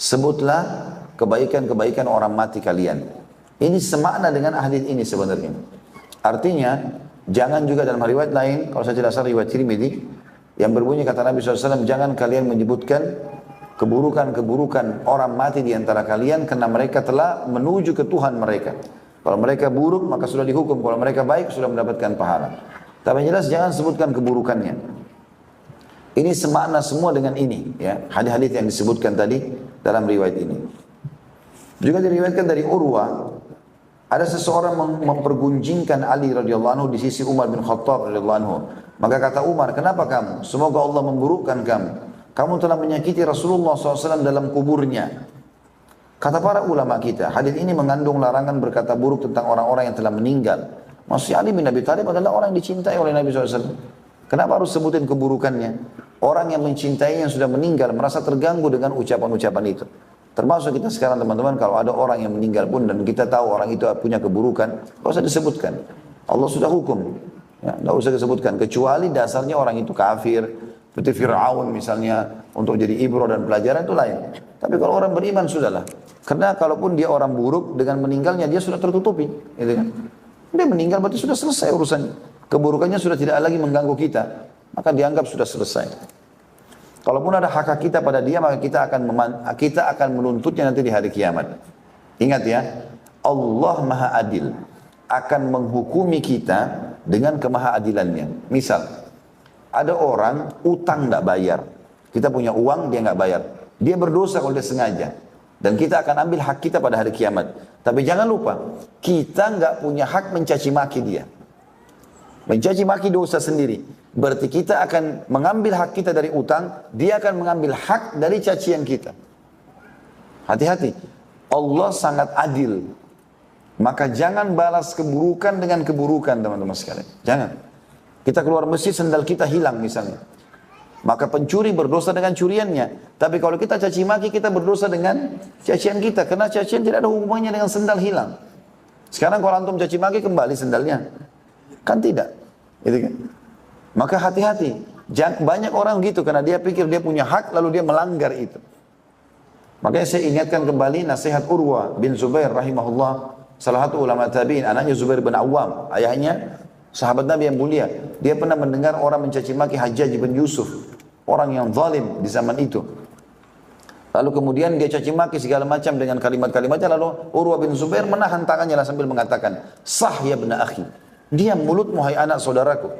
Sebutlah kebaikan-kebaikan orang mati kalian. Ini semakna dengan hadis ini sebenarnya. Artinya, jangan juga dalam riwayat lain, kalau saya jelaskan riwayat Tirmidzi, yang berbunyi kata Nabi SAW, jangan kalian menyebutkan keburukan-keburukan orang mati di antara kalian karena mereka telah menuju ke Tuhan mereka. Kalau mereka buruk maka sudah dihukum, kalau mereka baik sudah mendapatkan pahala. Tapi yang jelas jangan sebutkan keburukannya. Ini semakna semua dengan ini, ya, hadis-hadis yang disebutkan tadi dalam riwayat ini. Juga diriwayatkan dari Urwa, ada seseorang mempergunjingkan Ali radhiyallahu anhu di sisi Umar bin Khattab radhiyallahu anhu. Maka kata Umar, kenapa kamu? Semoga Allah memburukkan kamu. Kamu telah menyakiti Rasulullah SAW dalam kuburnya. Kata para ulama kita, hadis ini mengandung larangan berkata buruk tentang orang-orang yang telah meninggal. Maksudnya Ali bin Abi Thalib adalah orang yang dicintai oleh Nabi SAW. Kenapa harus sebutin keburukannya? Orang yang mencintainya yang sudah meninggal merasa terganggu dengan ucapan-ucapan itu. Termasuk kita sekarang teman-teman, kalau ada orang yang meninggal pun dan kita tahu orang itu punya keburukan, tidak usah disebutkan. Allah sudah hukum. Ya, tidak usah disebutkan, kecuali dasarnya orang itu kafir, seperti Fir'aun misalnya, untuk jadi ibrah dan pelajaran itu lain. Tapi kalau orang beriman sudahlah. Karena kalaupun dia orang buruk, dengan meninggalnya dia sudah tertutupi. Gitu kan? Dia meninggal berarti sudah selesai urusannya. Keburukannya sudah tidak lagi mengganggu kita, maka dianggap sudah selesai. Kalaupun ada hak kita pada dia, maka kita akan menuntutnya nanti di hari kiamat. Ingat ya, Allah Maha Adil akan menghukumi kita dengan kemahaadilannya. Misal, ada orang utang tidak bayar. Kita punya uang, dia nggak bayar. Dia berdosa kalau dia sengaja. Dan kita akan ambil hak kita pada hari kiamat. Tapi jangan lupa, kita nggak punya hak mencaci maki dia. Mencaci maki dosa sendiri. Berarti kita akan mengambil hak kita dari utang, dia akan mengambil hak dari cacian kita. Hati-hati. Allah sangat adil. Maka jangan balas keburukan dengan keburukan teman-teman sekalian. Jangan. Kita keluar masjid sendal kita hilang misalnya. Maka pencuri berdosa dengan curiannya. Tapi kalau kita caci maki, kita berdosa dengan cacian kita. Karena cacian tidak ada hubungannya dengan sendal hilang. Sekarang kalau antum caci maki, kembali sendalnya. Kan tidak. Gitu kan? Maka hati-hati. Banyak orang gitu karena dia pikir dia punya hak lalu dia melanggar itu. Makanya saya ingatkan kembali nasihat Urwa bin Zubair rahimahullah. Salah satu ulama tabi'in, anaknya Zubair bin Awam, ayahnya sahabat Nabi yang mulia. Dia pernah mendengar orang mencaci maki Hajjaj bin Yusuf, orang yang zalim di zaman itu. Lalu kemudian dia caci maki segala macam dengan kalimat-kalimatnya. Lalu Urwa bin Zubair menahan tangannya sambil mengatakan, sah ya bna akhi, diam mulutmu hai anak saudaraku.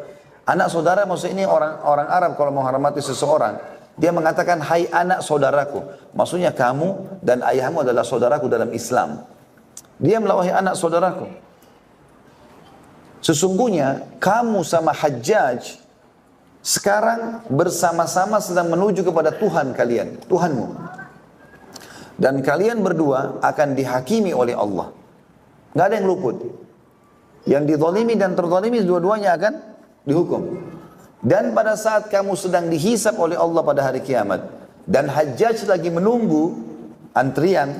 Anak saudara maksudnya ini orang Arab kalau menghormati seseorang, dia mengatakan hai anak saudaraku. Maksudnya kamu dan ayahmu adalah saudaraku dalam Islam. Dia melawahi anak saudaraku. Sesungguhnya kamu sama Hajjaj sekarang bersama-sama sedang menuju kepada Tuhan kalian, Tuhanmu. Dan kalian berdua akan dihakimi oleh Allah. Nggak ada yang luput. Yang dizalimi dan terzalimi dua-duanya akan dihukum. Dan pada saat kamu sedang dihisap oleh Allah pada hari kiamat dan Hajjaj lagi menunggu antrian,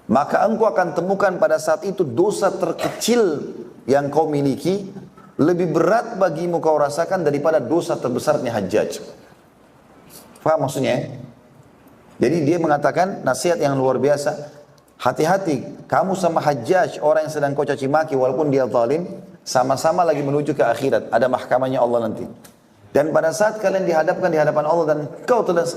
maka engkau akan temukan pada saat itu dosa terkecil yang kau miliki lebih berat bagimu kau rasakan daripada dosa terbesarnya Hajjaj. Faham maksudnya ya? Jadi dia mengatakan nasihat yang luar biasa. Hati-hati, kamu sama Hajjaj, orang yang sedang kau caci maki walaupun dia zalim, sama-sama lagi menuju ke akhirat. Ada mahkamahnya Allah nanti. Dan pada saat kalian dihadapkan di hadapan Allah dan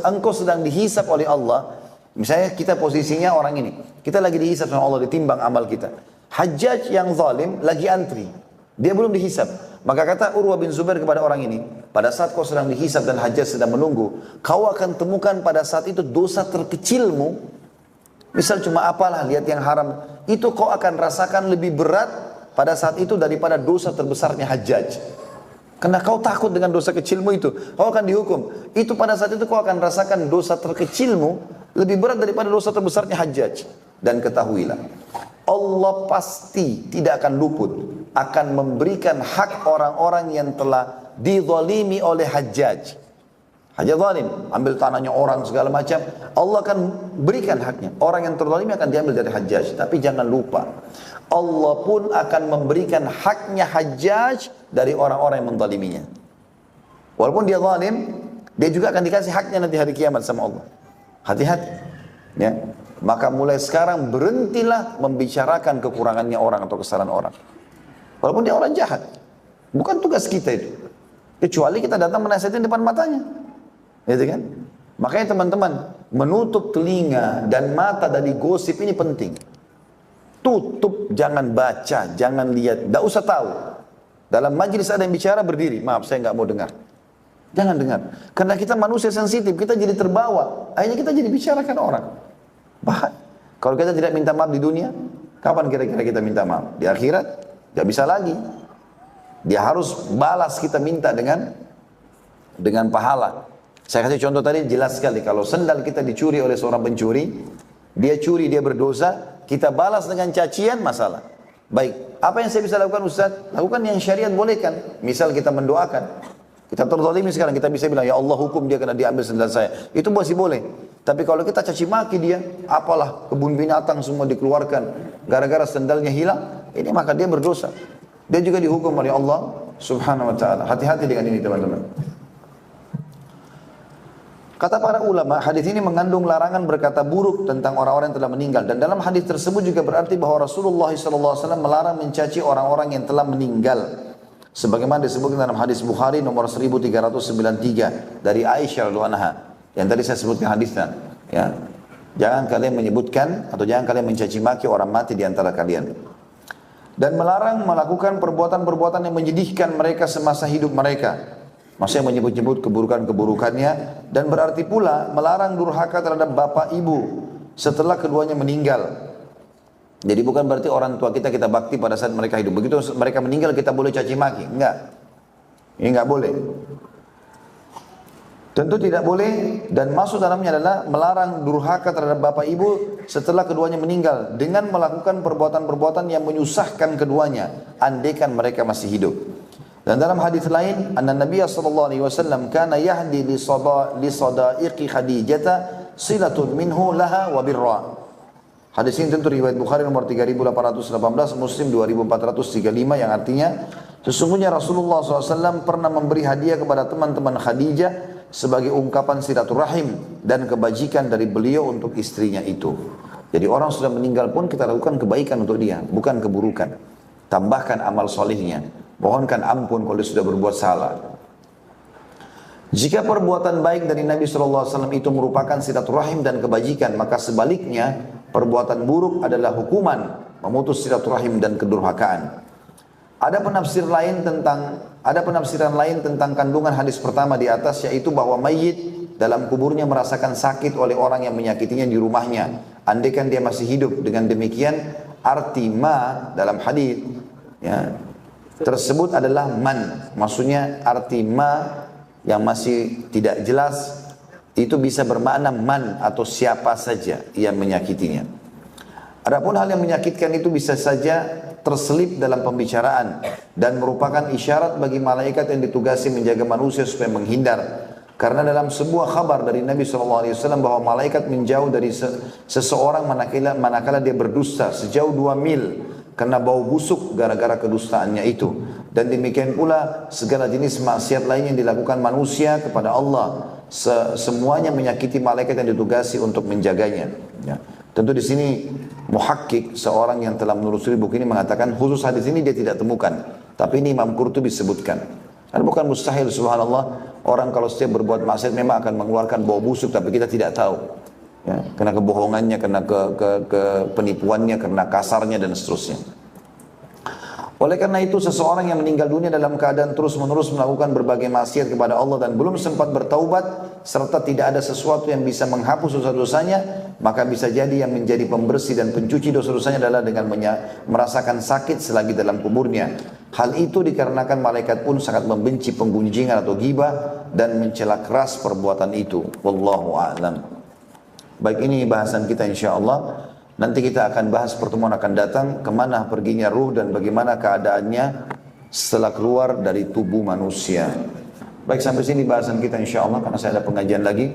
engkau sedang dihisap oleh Allah, misalnya kita posisinya orang ini, kita lagi dihisap sama Allah, ditimbang amal kita. Hajjaj yang zalim lagi antri, dia belum dihisap. Maka kata Urwah bin Zubair kepada orang ini, pada saat kau sedang dihisap dan Hajjaj sedang menunggu, kau akan temukan pada saat itu dosa terkecilmu, misal cuma apalah, lihat yang haram, itu kau akan rasakan lebih berat pada saat itu daripada dosa terbesarnya Hajjaj. Karena kau takut dengan dosa kecilmu itu, kau akan dihukum. Itu pada saat itu kau akan rasakan dosa terkecilmu lebih berat daripada dosa terbesarnya Hajjaj. Dan ketahuilah, Allah pasti tidak akan luput, akan memberikan hak orang-orang yang telah dizalimi oleh Hajjaj. Hajjaj zalim, ambil tanahnya orang segala macam, Allah akan berikan haknya. Orang yang terzalimi akan diambil dari Hajjaj. Tapi jangan lupa, Allah pun akan memberikan haknya Hajjaj dari orang-orang yang menzaliminya. Walaupun dia zalim, dia juga akan dikasih haknya nanti hari kiamat sama Allah. Hati-hati. Ya. Maka mulai sekarang berhentilah membicarakan kekurangannya orang atau kesalahan orang. Walaupun dia orang jahat. Bukan tugas kita itu. Kecuali kita datang menasihatin depan matanya. Gitu kan? Makanya teman-teman, menutup telinga dan mata dari gosip ini penting. Tutup, jangan baca, jangan lihat, tidak usah tahu. Dalam majelis ada yang bicara, berdiri, maaf saya nggak mau dengar. Jangan dengar. Karena kita manusia sensitif, kita jadi terbawa. Akhirnya kita jadi bicarakan orang. Bahkan, kalau kita tidak minta maaf di dunia, kapan kira-kira kita minta maaf? Di akhirat, nggak bisa lagi. Dia harus balas kita minta dengan pahala. Saya kasih contoh tadi jelas sekali. Kalau sendal kita dicuri oleh seorang pencuri, dia curi, dia berdosa, kita balas dengan cacian, masalah. Baik, apa yang saya bisa lakukan Ustaz? Lakukan yang syariat bolehkan. Misal kita mendoakan, kita terzalimi sekarang, kita bisa bilang, ya Allah hukum dia kena diambil sendal saya. Itu masih boleh. Tapi kalau kita caci maki dia, apalah kebun binatang semua dikeluarkan, gara-gara sendalnya hilang, ini maka dia berdosa. Dia juga dihukum oleh Allah Subhanahu wa ta'ala. Hati-hati dengan ini teman-teman. Kata para ulama, hadis ini mengandung larangan berkata buruk tentang orang-orang yang telah meninggal. Dan dalam hadis tersebut juga berarti bahwa Rasulullah SAW melarang mencaci orang-orang yang telah meninggal. Sebagaimana disebutkan dalam hadis Bukhari nomor 1393 dari Aisyah radhiyallahu anha. Yang tadi saya sebutkan hadisnya. Ya. Jangan kalian menyebutkan atau jangan kalian mencaci maki orang mati di antara kalian. Dan melarang melakukan perbuatan-perbuatan yang menyedihkan mereka semasa hidup mereka. Maksudnya menyebut-nyebut keburukan-keburukannya. Dan berarti pula melarang durhaka terhadap bapak ibu setelah keduanya meninggal. Jadi bukan berarti orang tua kita bakti pada saat mereka hidup. Begitu mereka meninggal kita boleh caci maki. Enggak. Ini enggak boleh. Tentu tidak boleh, dan masuk dalamnya adalah melarang durhaka terhadap bapak ibu setelah keduanya meninggal dengan melakukan perbuatan-perbuatan yang menyusahkan keduanya andaikan mereka masih hidup. Dan dalam hadis lain, anna Nabiya sallallahu alaihi wasallam kana yahdi li sadaiqi Khadijah silatun minhu laha wa birra. Hadis ini tentu riwayat Bukhari nomor 3818, Muslim 2435, yang artinya sesungguhnya Rasulullah SAW pernah memberi hadiah kepada teman-teman Khadijah sebagai ungkapan silaturahim dan kebajikan dari beliau untuk istrinya itu. Jadi orang sudah meninggal pun kita lakukan kebaikan untuk dia, bukan keburukan. Tambahkan amal solihnya, mohonkan ampun kalau dia sudah berbuat salah. Jika perbuatan baik dari Nabi SAW itu merupakan silaturahim dan kebajikan, maka sebaliknya perbuatan buruk adalah hukuman, memutus silaturahim dan kedurhakaan. Ada penafsiran lain tentang kandungan hadis pertama di atas, yaitu bahwa mayit dalam kuburnya merasakan sakit oleh orang yang menyakitinya di rumahnya. Andaikan dia masih hidup. Dengan demikian arti ma dalam hadis ya, tersebut adalah man. Maksudnya arti ma yang masih tidak jelas itu bisa bermakna man atau siapa saja yang menyakitinya. Adapun hal yang menyakitkan itu bisa saja terselip dalam pembicaraan dan merupakan isyarat bagi malaikat yang ditugasi menjaga manusia supaya menghindar. Karena dalam sebuah kabar dari Nabi SAW bahwa malaikat menjauh dari seseorang manakala dia berdusta sejauh 2 mil. karena bau busuk gara-gara kedustaannya itu. Dan demikian pula segala jenis maksiat lain yang dilakukan manusia kepada Allah, semuanya menyakiti malaikat yang ditugasi untuk menjaganya. Ya. Tentu di sini muhakkik, seorang yang telah menelusuri buku ini mengatakan khusus hadis ini dia tidak temukan, tapi ini Imam Qurtubi sebutkan. Karena bukan mustahil, subhanallah, orang kalau setiap berbuat maksiat memang akan mengeluarkan bau busuk, tapi kita tidak tahu. Ya, karena kebohongannya, karena penipuannya, karena kasarnya dan seterusnya. Oleh karena itu seseorang yang meninggal dunia dalam keadaan terus-menerus melakukan berbagai maksiat kepada Allah dan belum sempat bertaubat serta tidak ada sesuatu yang bisa menghapus dosa-dosanya, maka bisa jadi yang menjadi pembersih dan pencuci dosa-dosanya adalah dengan merasakan sakit selagi dalam kuburnya. Hal itu dikarenakan malaikat pun sangat membenci penggunjingan atau ghibah dan mencela keras perbuatan itu. Wallahu a'lam. Baik, ini bahasan kita insyaallah. Nanti kita akan bahas pertemuan akan datang kemana perginya ruh dan bagaimana keadaannya setelah keluar dari tubuh manusia. Baik, sampai sini bahasan kita insyaallah, karena saya ada pengajian lagi.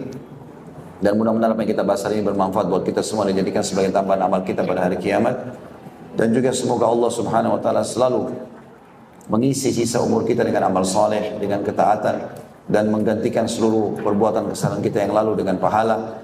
Dan mudah-mudahan apa yang kita bahas hari ini bermanfaat buat kita semua dan dijadikan sebagai tambahan amal kita pada hari kiamat. Dan juga semoga Allah subhanahu wa ta'ala selalu mengisi sisa umur kita dengan amal saleh, dengan ketaatan, dan menggantikan seluruh perbuatan kesalahan kita yang lalu dengan pahala.